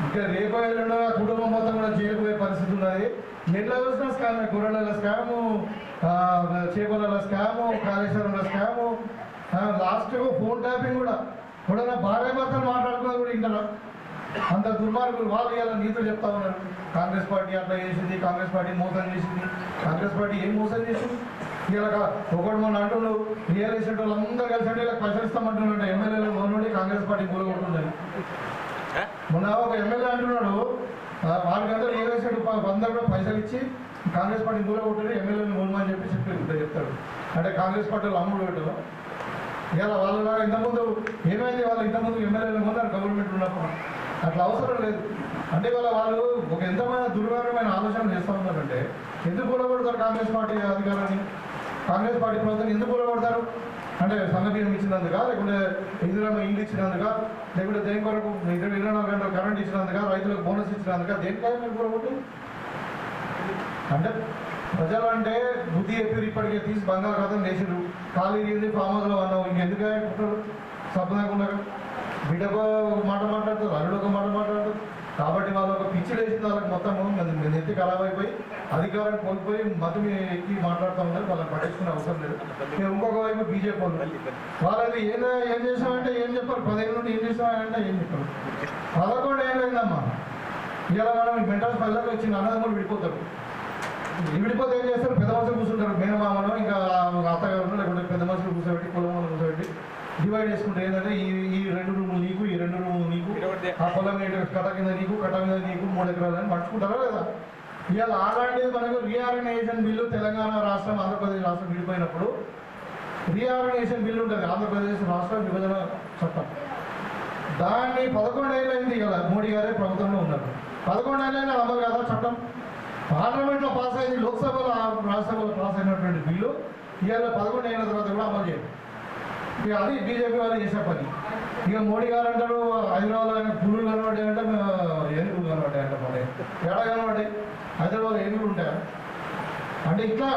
ఇంకా రేపు వెళ్ళిన కుటుంబం మొత్తం కూడా జైలు పోయే పరిస్థితి ఉన్నది. ఎట్లా చూసినా స్కామ్, గొర్రెల స్కాము, చేపల స్కాము, కాళేశ్వరంలో స్కాము, లాస్ట్ ఫోన్ ట్యాపింగ్ కూడా కూడా భార్య భర్తలు మాట్లాడుకున్నది కూడా ఇంకా అంత దుర్మార్గులు. వాళ్ళు ఇలా నీతులు చెప్తా ఉన్నారు, కాంగ్రెస్ పార్టీ అట్లా చేసింది, కాంగ్రెస్ పార్టీ మోసం చేసింది. కాంగ్రెస్ పార్టీ ఏం మోసం చేసింది? ఇలా ఒకటి మొన్న అంటున్నాడు, రియల్ ఎస్టేట్ వాళ్ళు అందరూ కలిసి అంటే ఇలా పైసలు ఇస్తామంటున్నాడు. ఎమ్మెల్యేలు మొన్న కాంగ్రెస్ పార్టీ కూలగొట్టుందని మొన్న ఒక ఎమ్మెల్యే అంటున్నాడు, వాళ్ళకందరూ రియల్ ఎస్టేట్ అందరూ కూడా పైసలు ఇచ్చి కాంగ్రెస్ పార్టీ కూలగొట్టారు, ఎమ్మెల్యేలు మూలమని చెప్తాడు. అంటే కాంగ్రెస్ పార్టీలో అమ్ముడు పెట్టరు. ఇలా వాళ్ళ ఇంతకుముందు ఏమైంది, వాళ్ళు ఇంతకుముందు ఎమ్మెల్యేలు ఉన్నారు గవర్నమెంట్ ఉన్నప్పుడు. అట్లా అవసరం లేదు. అంటే వాళ్ళు ఒక ఎంతమైన దుర్మార్గమైన ఆలోచన చేస్తూ ఉన్నారంటే ఎందుకు కూలగొడతారు కాంగ్రెస్ పార్టీ అధికారాన్ని? కాంగ్రెస్ పార్టీ ప్రభుత్వం ఎందుకు కూలగొడతారు? అంటే సంఘటన ఇచ్చినందుక, లేకుంటే ఇందిరమ్మ ఇండ్లు ఇచ్చినందుక, లేకుంటే దేని కొరకు 24 గంటలు కరెంట్ ఇచ్చినందుక, రైతులకు బోనస్ ఇచ్చినందుక, దేనికాయ మీరు కూలగొట్టి? అంటే ప్రజలు అంటే బుద్ధి చెప్పారు, ఇప్పటికే తీసి బంగాళాఖాతం వేసారు. ఖాళీ ఫామ్ హౌస్లో అన్నావు, ఇంకెందుకు అనుకుంటారు? సబ్బునకుండా బిడ్డకు ఒక మాట మాట్లాడుతారు, అల్లుడు ఒక మాట మాట్లాడతారు. కాబట్టి వాళ్ళు ఒక పిచ్చి లేచింది, వాళ్ళకి మొత్తం నెత్తి ఖరాబ్ అయిపోయి అధికారాన్ని కోల్పోయి మతం ఎక్కి మాట్లాడుతూ ఉన్నారు. వాళ్ళని పట్టించుకునే అవసరం లేదు. ఇంకొక వైపు బీజేపీ వాళ్ళది ఏం చేసామంటే ఏం చెప్పారు? 10 ఏళ్ళ నుండి ఏం చేసామంటే ఏం చెప్పారు? 11 ఏళ్ళు అయిందమ్మా. ఇలా మనం మెంటల్ పల్లెలకు వచ్చిన అన్నదమ్ములు విడిపోతారు. విడిపోతే ఏం చేస్తారు? పెద్ద మనుషులు కూర్చుంటారు, మేనమామను ఇంకా అత్తగారు, లేకుంటే పెద్ద మనుషులు కూర్చోబెట్టి కులం కూర్చోబెట్టి డివైడ్ చేసుకుంటే ఏంటంటే ఈ 2 రూములు నీకు, ఈ 2 రూములు నీకు, ఆ పొలం కట్ట కింద నీకు, కట్ట మీద నీకు 3 ఎకరాలు అని పంచుకుంటారా లేదా? ఇవాళ అలాంటిది మనకు రీఆర్గనైజేషన్ బిల్లు తెలంగాణ రాష్ట్రం ఆంధ్రప్రదేశ్ రాష్ట్రం విడిపోయినప్పుడు రీఆర్గనైజేషన్ బిల్లు ఉంటుంది, ఆంధ్రప్రదేశ్ రాష్ట్ర విభజన చట్టం. దాన్ని 11 ఏళ్ళు అయింది. ఇవాళ మోడీ గారే ప్రభుత్వంలో ఉన్నారు. 11 ఏళ్ళైనా అమలు కదా చట్టం. పార్లమెంట్లో పాస్ అయింది, లోక్సభలో రాజ్యసభలో పాస్ అయినటువంటి బిల్లు ఇవాళ 11 ఏళ్ళ తర్వాత కూడా అమలు చేయాలి. ఇక అది బీజేపీ వాళ్ళు చేసే పని. ఇక మోడీ గారు అంటారు హైదరాబాద్లో ఆయన పులులు కనబడ్డాయంటే ఏనుగులు కనబడ్డాయంట. మళ్ళీ ఎడ కనబడ్డాయి? హైదరాబాద్లో ఏనుగులు ఉంటాయా? అంటే ఇట్లా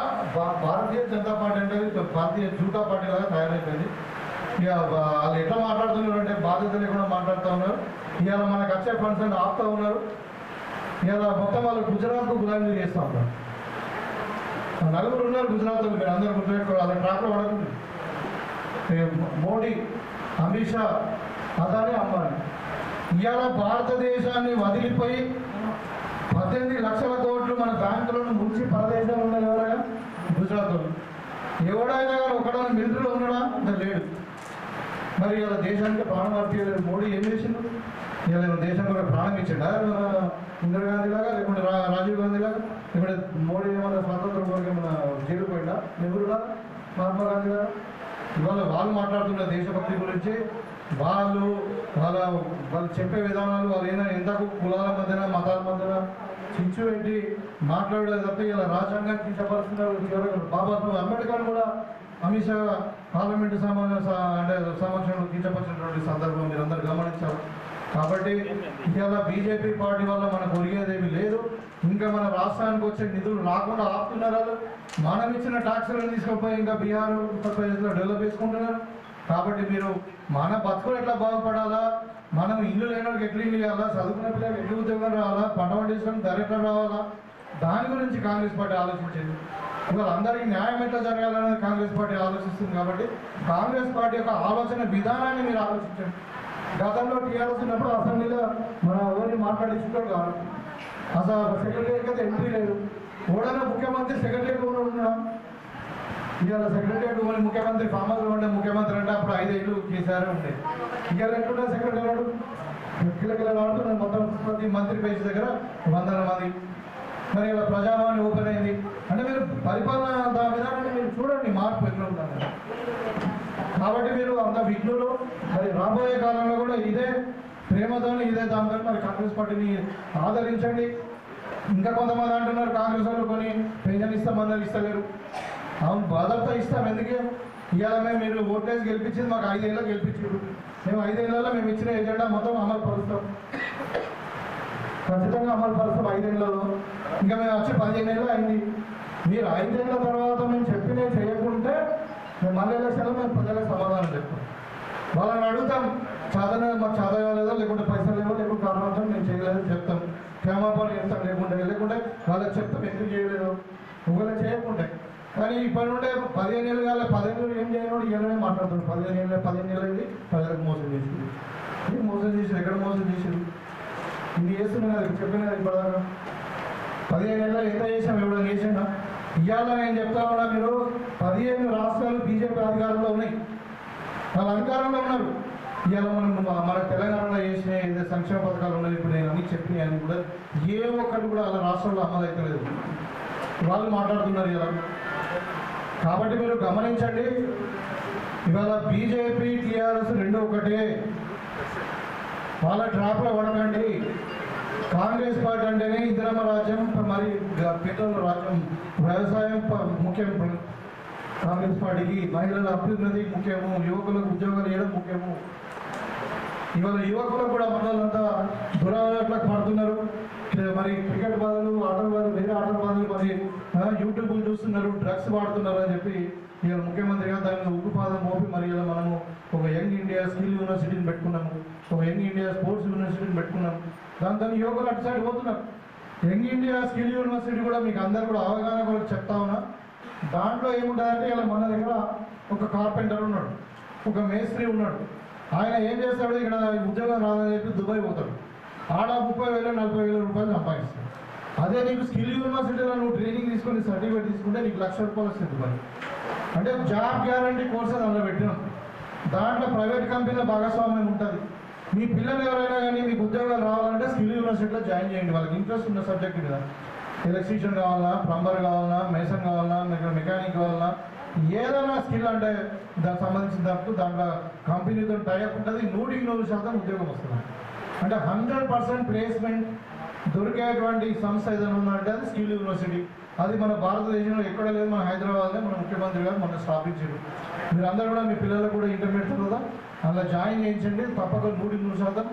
భారతీయ జనతా పార్టీ అంటే భారతీయ జూటా పార్టీ లాగా తయారైపోయింది. ఇక వాళ్ళు ఎట్లా మాట్లాడుతున్నారు అంటే బాధ్యత లేకుండా మాట్లాడుతూ ఉన్నారు. ఇవాళ మనకు వచ్చే ఫండ్స్ అని ఆపుతూ ఉన్నారు. ఇవాళ మొత్తం వాళ్ళు గుజరాత్కు గులాబీ చేస్తూ ఉన్నారు. నలుగురు ఉన్నారు గుజరాత్లో, మీరు అందరూ గుర్తుపెట్టుకోవాలి. వాళ్ళ ట్రాప్లో పడకుండా మోడీ, అమిత్ షా, అదాని, అంబానీ ఇవాళ భారతదేశాన్ని వదిలిపోయి 18 లక్షల కోట్లు మన బ్యాంకులను ముంచి పరదేశంలో ఉన్న ఎవరైనా గుజరాత్లో ఎవడైనా కానీ ఒకడైనా మిలిటరీలో ఉన్నాడా అంటే లేడు. మరి ఇలా దేశానికి ప్రాణం అర్పించలేదు. మోడీ ఏం చేసిండు? ఇలా దేశం కూడా ప్రాణం ఇచ్చిండా ఇందిరాగాంధీ లాగా, లేకుంటే రాజీవ్ గాంధీ లాగా? లేకుంటే మోడీ ఏమన్నా స్వాతంత్రం కోరిక ఏమన్నా జైలు పోయిందా? నెహ్రూలా, మహాత్మా గాంధీ లాగా? ఇవాళ వాళ్ళు మాట్లాడుతున్న దేశభక్తి గురించి వాళ్ళు చెప్పే విధానాలు వాళ్ళు ఎంత కులాల మధ్యన మతాల మధ్యన చించు పెట్టి మాట్లాడలేదు తప్ప ఇలా రాజ్యాంగాన్ని కించపరుస్తున్నారు. బాబాసాహెబ్ అంబేద్కర్ కూడా అమిత్ షా పార్లమెంటు సమక్షంలో కించపరిచినటువంటి సందర్భం మీరు అందరూ గమనించారు. కాబట్టి ఇవాళ బీజేపీ పార్టీ వల్ల మనకు ఒరిగేదేమీ లేదు. ఇంకా మన రాష్ట్రానికి వచ్చే నిధులు రాకుండా ఆపుతున్నారు. మనం ఇచ్చిన ట్యాక్సులను తీసుకుపోయి ఇంకా బీహార్, ఉత్తరప్రదేశ్లో డెవలప్ చేసుకుంటున్నారు. కాబట్టి మీరు మన బతుకులు ఎట్లా బాగుపడాలా, మనం ఇల్లు లేని వాళ్ళకి ఎట్లా ఇల్లు ఇవ్వాలా, చదువుకునే పిల్లలకి ఎట్లా ఉద్యోగం రావాలా, పంట పండించడం ధర ఎట్లా రావాలా, దాని గురించి కాంగ్రెస్ పార్టీ ఆలోచించింది. ఇవాళ అందరికీ న్యాయం ఎట్లా జరగాలనేది కాంగ్రెస్ పార్టీ ఆలోచిస్తుంది. కాబట్టి కాంగ్రెస్ పార్టీ యొక్క ఆలోచన విధానాన్ని మీరు ఆలోచించండి. గతంలో టీఆర్ఎస్ ఉన్నప్పుడు అసెంబ్లీలో మన ఎవరిని మాట్లాడించుకోవడం కాదు. అసలు సెక్రటరీకి అయితే ఎంట్రీ లేదు. ఓడైనా ముఖ్యమంత్రి సెక్రటరీ కూడా ఉన్నాం. ఇవాళ సెక్రటరీ ముఖ్యమంత్రి ఫామ్ హౌస్లో ఉండే ముఖ్యమంత్రి అంటే అప్పుడు 5 ఏళ్ళు కేసీఆర్ ఉండేది. ఇవాళ ఎట్లుంటే సెక్రటరీ కిలకిలాడుతున్నారు. మొత్తం ప్రతి మంత్రి పేజ్ దగ్గర 100 మంది. మరి ఇలా ప్రజాభవన్ ఓపెన్ అయింది అంటే మీరు పరిపాలన విధానాన్ని మీరు చూడండి, మార్పు ఎట్లా ఉంటుంది. కాబట్టి మీరు అంత విఘ్నులు. మరి రాబోయే కాలంలో కూడా ఇదే ప్రేమతో ఇదే దాంతో మరి కాంగ్రెస్ పార్టీని ఆదరించండి. ఇంకా కొంతమంది అంటున్నారు కాంగ్రెస్ వాళ్ళు కొన్ని పెన్షన్ ఇస్తామన్నారు, ఇస్తలేరు. అవును, బాధతో ఇస్తాం. ఎందుకే ఇవాళ మీరు ఓట్లేసి గెలిపించింది మాకు 5 ఏళ్ళలో గెలిపించారు. మేము 5 ఏళ్ళలో మేము ఇచ్చిన ఎజెండా మొత్తం అమలు పరుస్తాం, ఖచ్చితంగా అమలు పరుస్తాం 5 ఏళ్ళలో. ఇంకా మేము వచ్చి 15 ఏళ్ళు అయింది. మీరు 5 ఏళ్ళ తర్వాత మేము చెప్పినవి చేయకుంటే మేము మళ్ళీ ఎలక్షన్లో మేము ప్రజలకు సమాధానం చెప్తాం. వాళ్ళని అడుగుతాం, మాకు చదవలేదో, లేకుంటే పైసలు లేవో, లేకుంటే కారణం మేము చేయలేదని చెప్తాం. క్షమాపణ చెప్తాం. లేకుంటే వాళ్ళకి చెప్తాం ఎందుకు చేయలేదు, ఒకవేళ చేయకుంటే. కానీ ఇప్పటి నుండే 15 ఏళ్ళు కాలే, 15 ఏళ్ళు ఏం చేయను ఇవ్వడమే మాట్లాడుతున్నాడు. 15 ఏళ్ళు వెళ్ళి ప్రజలకు మోసం చేసింది. ఏం మోసం చేసింది? ఎక్కడ మోసం చేసింది? ఇది చేస్తున్నా కదా, చెప్పిన ఇప్పటిదాకా 15 ఏళ్ళలో ఎంత చేసాం, ఎవడో చేసిందా? ఇవాళ నేను చెప్తా ఉన్నా, మీరు 15 రాష్ట్రాలు బీజేపీ అధికారంలో ఉన్నాయి, వాళ్ళ అధికారంలో ఉన్నారు. ఇవాళ మన తెలంగాణలో చేసిన ఏదైతే సంక్షేమ పథకాలు ఉన్నాయి, ఇప్పుడు నేను అన్ని చెప్పినాయి అని కూడా ఏ ఒక్కటి కూడా వాళ్ళ రాష్ట్రంలో అమలు అవుతలేదు. వాళ్ళు మాట్లాడుతున్నారు ఇలా. కాబట్టి మీరు గమనించండి, ఇవాళ బీజేపీ టీఆర్ఎస్ రెండు ఒకటే. వాళ్ళ ట్రాప్లో పడకండి. కాంగ్రెస్ పార్టీ అంటేనే ఇందిరమ్మ రాజ్యం, మరి పేదల రాజ్యం, వ్యవసాయం ముఖ్యం. కాంగ్రెస్ పార్టీకి మహిళల అభ్యున్నతి ముఖ్యము, యువకులకు ఉద్యోగాలు ఇవ్వడం ముఖ్యము. ఇవాళ యువకులకు కూడా మనలంతా దురాలకు పడుతున్నారు. మరి క్రికెట్ బాధలు, ఆటల బాధలు, వేరే ఆటల బాధలు, మరి యూట్యూబ్లు చూస్తున్నారు, డ్రగ్స్ వాడుతున్నారు అని చెప్పి ఇవాళ ముఖ్యమంత్రిగా దాన్ని ఉక్కుపాదం మోపి మరి ఇలా మనము ఒక యంగ్ ఇండియా స్కిల్ యూనివర్సిటీని పెట్టుకున్నాము, ఒక యంగ్ ఇండియా స్పోర్ట్స్ యూనివర్సిటీని పెట్టుకున్నాము. దాని యువకులు అటు సైడ్ పోతున్నారు. యంగ్ ఇండియా స్కిల్ యూనివర్సిటీ కూడా మీకు అందరు కూడా అవగాహన కూడా చెప్తా ఉన్నా. దాంట్లో ఏముంటుందంటే ఇలా మన దగ్గర ఒక కార్పెంటర్ ఉన్నాడు, ఒక మేస్త్రి ఉన్నాడు. ఆయన ఏం చేస్తాడు, ఇక్కడ ఉద్యోగం రాదని చెప్పి దుబాయ్ పోతాడు. ఆడ 30,000 40,000 రూపాయలు సంపాదిస్తాడు. అదే నీకు స్కిల్ యూనివర్సిటీలో నువ్వు ట్రైనింగ్ తీసుకొని సర్టిఫికేట్ తీసుకుంటే నీకు ₹1,00,000 వస్తుంది దుబాయ్. అంటే జాబ్ గ్యారంటీ కోర్సెస్ అందులో పెట్టినాం. దాంట్లో ప్రైవేట్ కంపెనీలో భాగస్వామ్యం ఉంటుంది. మీ పిల్లలు ఎవరైనా కానీ మీకు ఉద్యోగాలు రావాలంటే స్కిల్ యూనివర్సిటీలో జాయిన్ చేయండి. వాళ్ళకి ఇంట్రెస్ట్ ఉన్న సబ్జెక్ట్ మీద, ఎలక్ట్రీషియన్ కావాలన్నా, ప్లంబర్ కావాలన్నా, మేసన్ కావాలన్నా, మెకానిక్ కావాలన్నా, ఏదైనా స్కిల్ అంటే దానికి సంబంధించిన దాంట్లో కంపెనీతో టైఅప్ ఉంటుంది. 100% ఉద్యోగం వస్తుంది. అంటే 100% ప్లేస్మెంట్ దొరికేటువంటి సంస్థ ఏదైనా ఉందంటే అది స్కిల్ యూనివర్సిటీ. అది మన భారతదేశంలో ఎక్కడ లేదు, మన హైదరాబాద్లో మన ముఖ్యమంత్రి గారు మొన్న స్థాపించారు. మీరందరూ కూడా మీ పిల్లలకు కూడా ఇంటర్మీడియట్ కదా అలా జాయిన్ చేయించండి. తప్పక 100%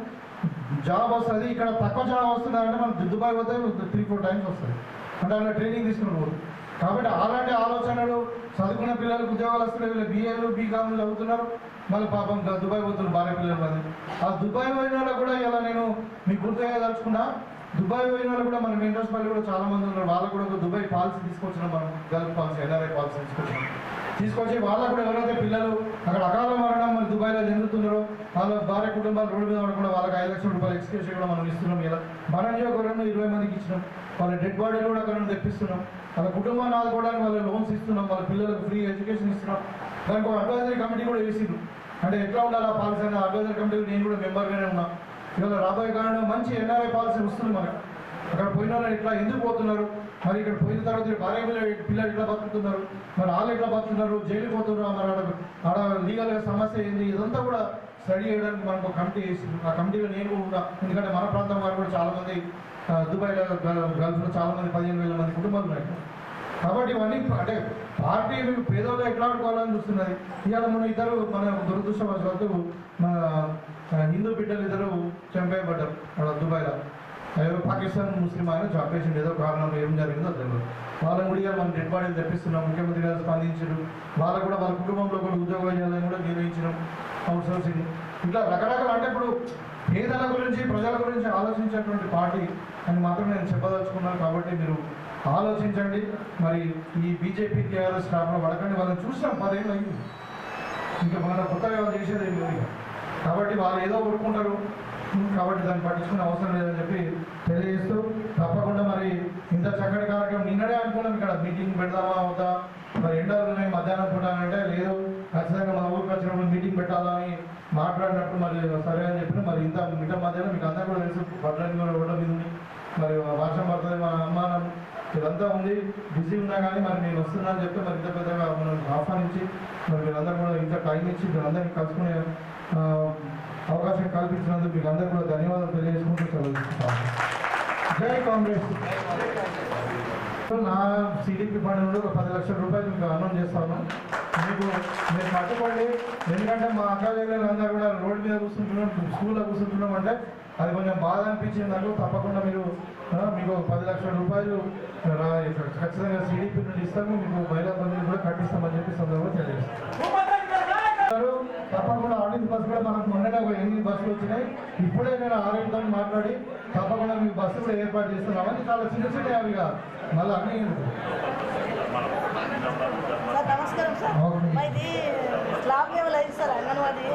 జాబ్ వస్తుంది. ఇక్కడ తక్కువ జాబ్ వస్తుందంటే మనం దుబాయ్ పోతే 3-4 టైమ్స్ వస్తుంది. అంటే అలా ట్రైనింగ్ తీసుకుని పోదు. కాబట్టి అలాంటి ఆలోచనలు చదువుకున్న పిల్లలకు ఉద్యోగాలు వస్తున్నాయి, వీళ్ళు BAలు BComలు చదువుతున్నారు, మళ్ళీ పాపం దుబాయ్ పోతున్నారు భార్య పిల్లలు. అది ఆ దుబాయ్ పోయిన వాళ్ళకు కూడా ఇలా నేను మీకు గుర్తుగా తలుచుకున్నా, దుబాయ్ పోయిన వాళ్ళు కూడా మన మెంటర్స్పల్లి కూడా చాలా మంది ఉన్నారు. వాళ్ళకు కూడా ఒక దుబాయ్ పాలసీ తీసుకొచ్చినాం, మనం గల్ఫ్ పాలసీ NRI పాలసీ తీసుకొచ్చి వాళ్ళకు కూడా ఎవరైతే పిల్లలు అక్కడ అకాల మరణం మరి దుబాయ్లో జరుగుతున్నారో వాళ్ళ భార్య కుటుంబాలు రోడ్డు మీద కూడా వాళ్ళకి 5 లక్షల రూపాయలు ఎక్స్క్యూషన్ కూడా మనం ఇస్తున్నాం. ఇలా మన నియోజకవర్గంలో 20 మందికి ఇచ్చినాం. వాళ్ళ డెడ్ బాడీలు కూడా అక్కడ నుండి తెప్పిస్తున్నాం. వాళ్ళ కుటుంబాన్ని ఆదుకోవడానికి వాళ్ళ లోన్స్ ఇస్తున్నాం, వాళ్ళ పిల్లలకు ఫ్రీ ఎడ్యుకేషన్ ఇస్తున్నాం. దానికి ఒక అడ్వైజరీ కమిటీ కూడా వేసిండ్రు. అంటే ఎట్లా ఉండాలి ఆ పాలసీ అనే అడ్వైజరీ కమిటీలో నేను కూడా మెంబర్గానే ఉన్నా. ఇవాళ రాబోయే కాలంలో మంచి NRI పాలసీ వస్తుంది మనకు. అక్కడ పోయిన వాళ్ళు ఎట్లా ఎందుకు పోతున్నారు, మరి ఇక్కడ పోయిన తర్వాత భార్య పిల్లలు ఎట్లా బతుకుతున్నారు, మరి వాళ్ళు ఎట్లా బతుకుతున్నారు, జైలుకి పోతున్నారు, మరి ఆడ లీగల్గా సమస్య ఏంది, ఇదంతా కూడా స్టడీ చేయడానికి మనకు ఒక కమిటీ వేసింది. ఆ కమిటీలో నేను కూడా, ఎందుకంటే మన ప్రాంతం వారు కూడా చాలామంది దుబాయ్లో గల్ఫ్లో చాలామంది 15,000 మంది కుటుంబాలు ఉన్నాయి. కాబట్టి ఇవన్నీ అంటే పార్టీ పేదోళ్ళు ఎట్లా ఆడుకోవాలని చూస్తున్నది. ఇవాళ మన దురదృష్టవశాత్తు మన హిందూ బిడ్డలు 2 చంపేయబడ్డారు అక్కడ దుబాయ్లో. ఏదో పాకిస్తాన్ ముస్లిం ఆయన చంపేసింది, ఏదో కారణం ఏం జరిగిందో తెలియదు. వాళ్ళని కూడా మనం డెడ్ బాడీలు తెప్పిస్తున్నాం. ముఖ్యమంత్రి గారు స్పందించారు. వాళ్ళకు కూడా వాళ్ళ కుటుంబంలో కూడా ఉద్యోగాలు చేయాలని కూడా నిర్ణయించినాం, అవుట్ సోర్సింగ్. ఇట్లా రకరకాల అంటే ఇప్పుడు పేదల గురించి ప్రజల గురించి ఆలోచించేటువంటి పార్టీ అని మాత్రం నేను చెప్పదలుచుకున్నాను. కాబట్టి మీరు ఆలోచించండి. మరి ఈ బీజేపీ TRS స్టాఫ్లో పడకండి. వాళ్ళని చూసినాం 10 ఏళ్ళు అయింది, ఇంకా మన కొత్తగా వాళ్ళు చేసేది ఏం లేదు. కాబట్టి వాళ్ళు ఏదో కొట్టుకుంటారు, కాబట్టి దాన్ని పట్టించుకునే అవసరం లేదని చెప్పి తెలియజేస్తూ, తప్పకుండా మరి ఇంత చక్కటి కార్యక్రమం నిన్ననే అనుకున్నాం ఇక్కడ మీటింగ్ పెడదామా అవుతా, మరి ఎండలు ఉన్నాయి మధ్యాహ్నం పూట అంటే లేదు, ఖచ్చితంగా మన ఊరికి వచ్చినప్పుడు మీటింగ్ పెట్టాలా అని మాట్లాడినప్పుడు మరి సరే అని చెప్పిన. మరి ఇంత మిట్ట మధ్యాహ్నం మీకు అందరూ కూడా తెలుసు, బట్టలన్నీ కూడా రోడ్ల మీద ఉంది, మరి వర్షం పడుతుంది, మన అనుమానం ఇదంతా ఉంది, బిజీ ఉన్నా కానీ మరి నేను వస్తున్నా అని చెప్పి మరి ఇంత పెద్దగా మనం ఆహ్వానించి మరి మీరందరూ కూడా ఇంత టైం ఇచ్చి మీరందరినీ కలుసుకునే అవకాశం కల్పించినందుకు మీకు అందరూ కూడా ధన్యవాదాలు తెలియజేసుకుంటూ చదువుకుంటాను. జై కాంగ్రెస్. నా CDP ఫండ్ నుండి ఒక 10 లక్షల రూపాయలు మీకు అనౌన్స్ చేస్తాను. మీరు పట్టుకోండి, ఎందుకంటే మా అక్కజల్లు అందరూ కూడా రోడ్డు మీద కూర్చుంటున్నాం, స్కూల్లో కూర్చుంటున్నాం అంటే అది కొంచెం బాధ అనిపించింది నాకు. తప్పకుండా మీరు మీకు 10 లక్షల రూపాయలు ఖచ్చితంగా CDP నుండి ఇస్తాము, మీకు మహిళా బంధువులు కూడా కట్టిస్తామని చెప్పి సందర్భంగా తెలియజేస్తాం. తప్పకుండా ఆర్డినెన్స్ బస్సు కూడా మనకు మొన్ననే ఒక 8 బస్సులు వచ్చినాయి. ఇప్పుడే నేను ఆర్ఎంతో మాట్లాడి తప్పకుండా మీకు బస్సు కూడా ఏర్పాటు చేస్తున్నాం. అవన్నీ చాలా చిన్న అవి కాదు, మళ్ళీ అన్నీ. సార్ నమస్కారం సార్, ఇది స్లాబ్ లెవెల్ అయింది సార్, అంగన్వాడీ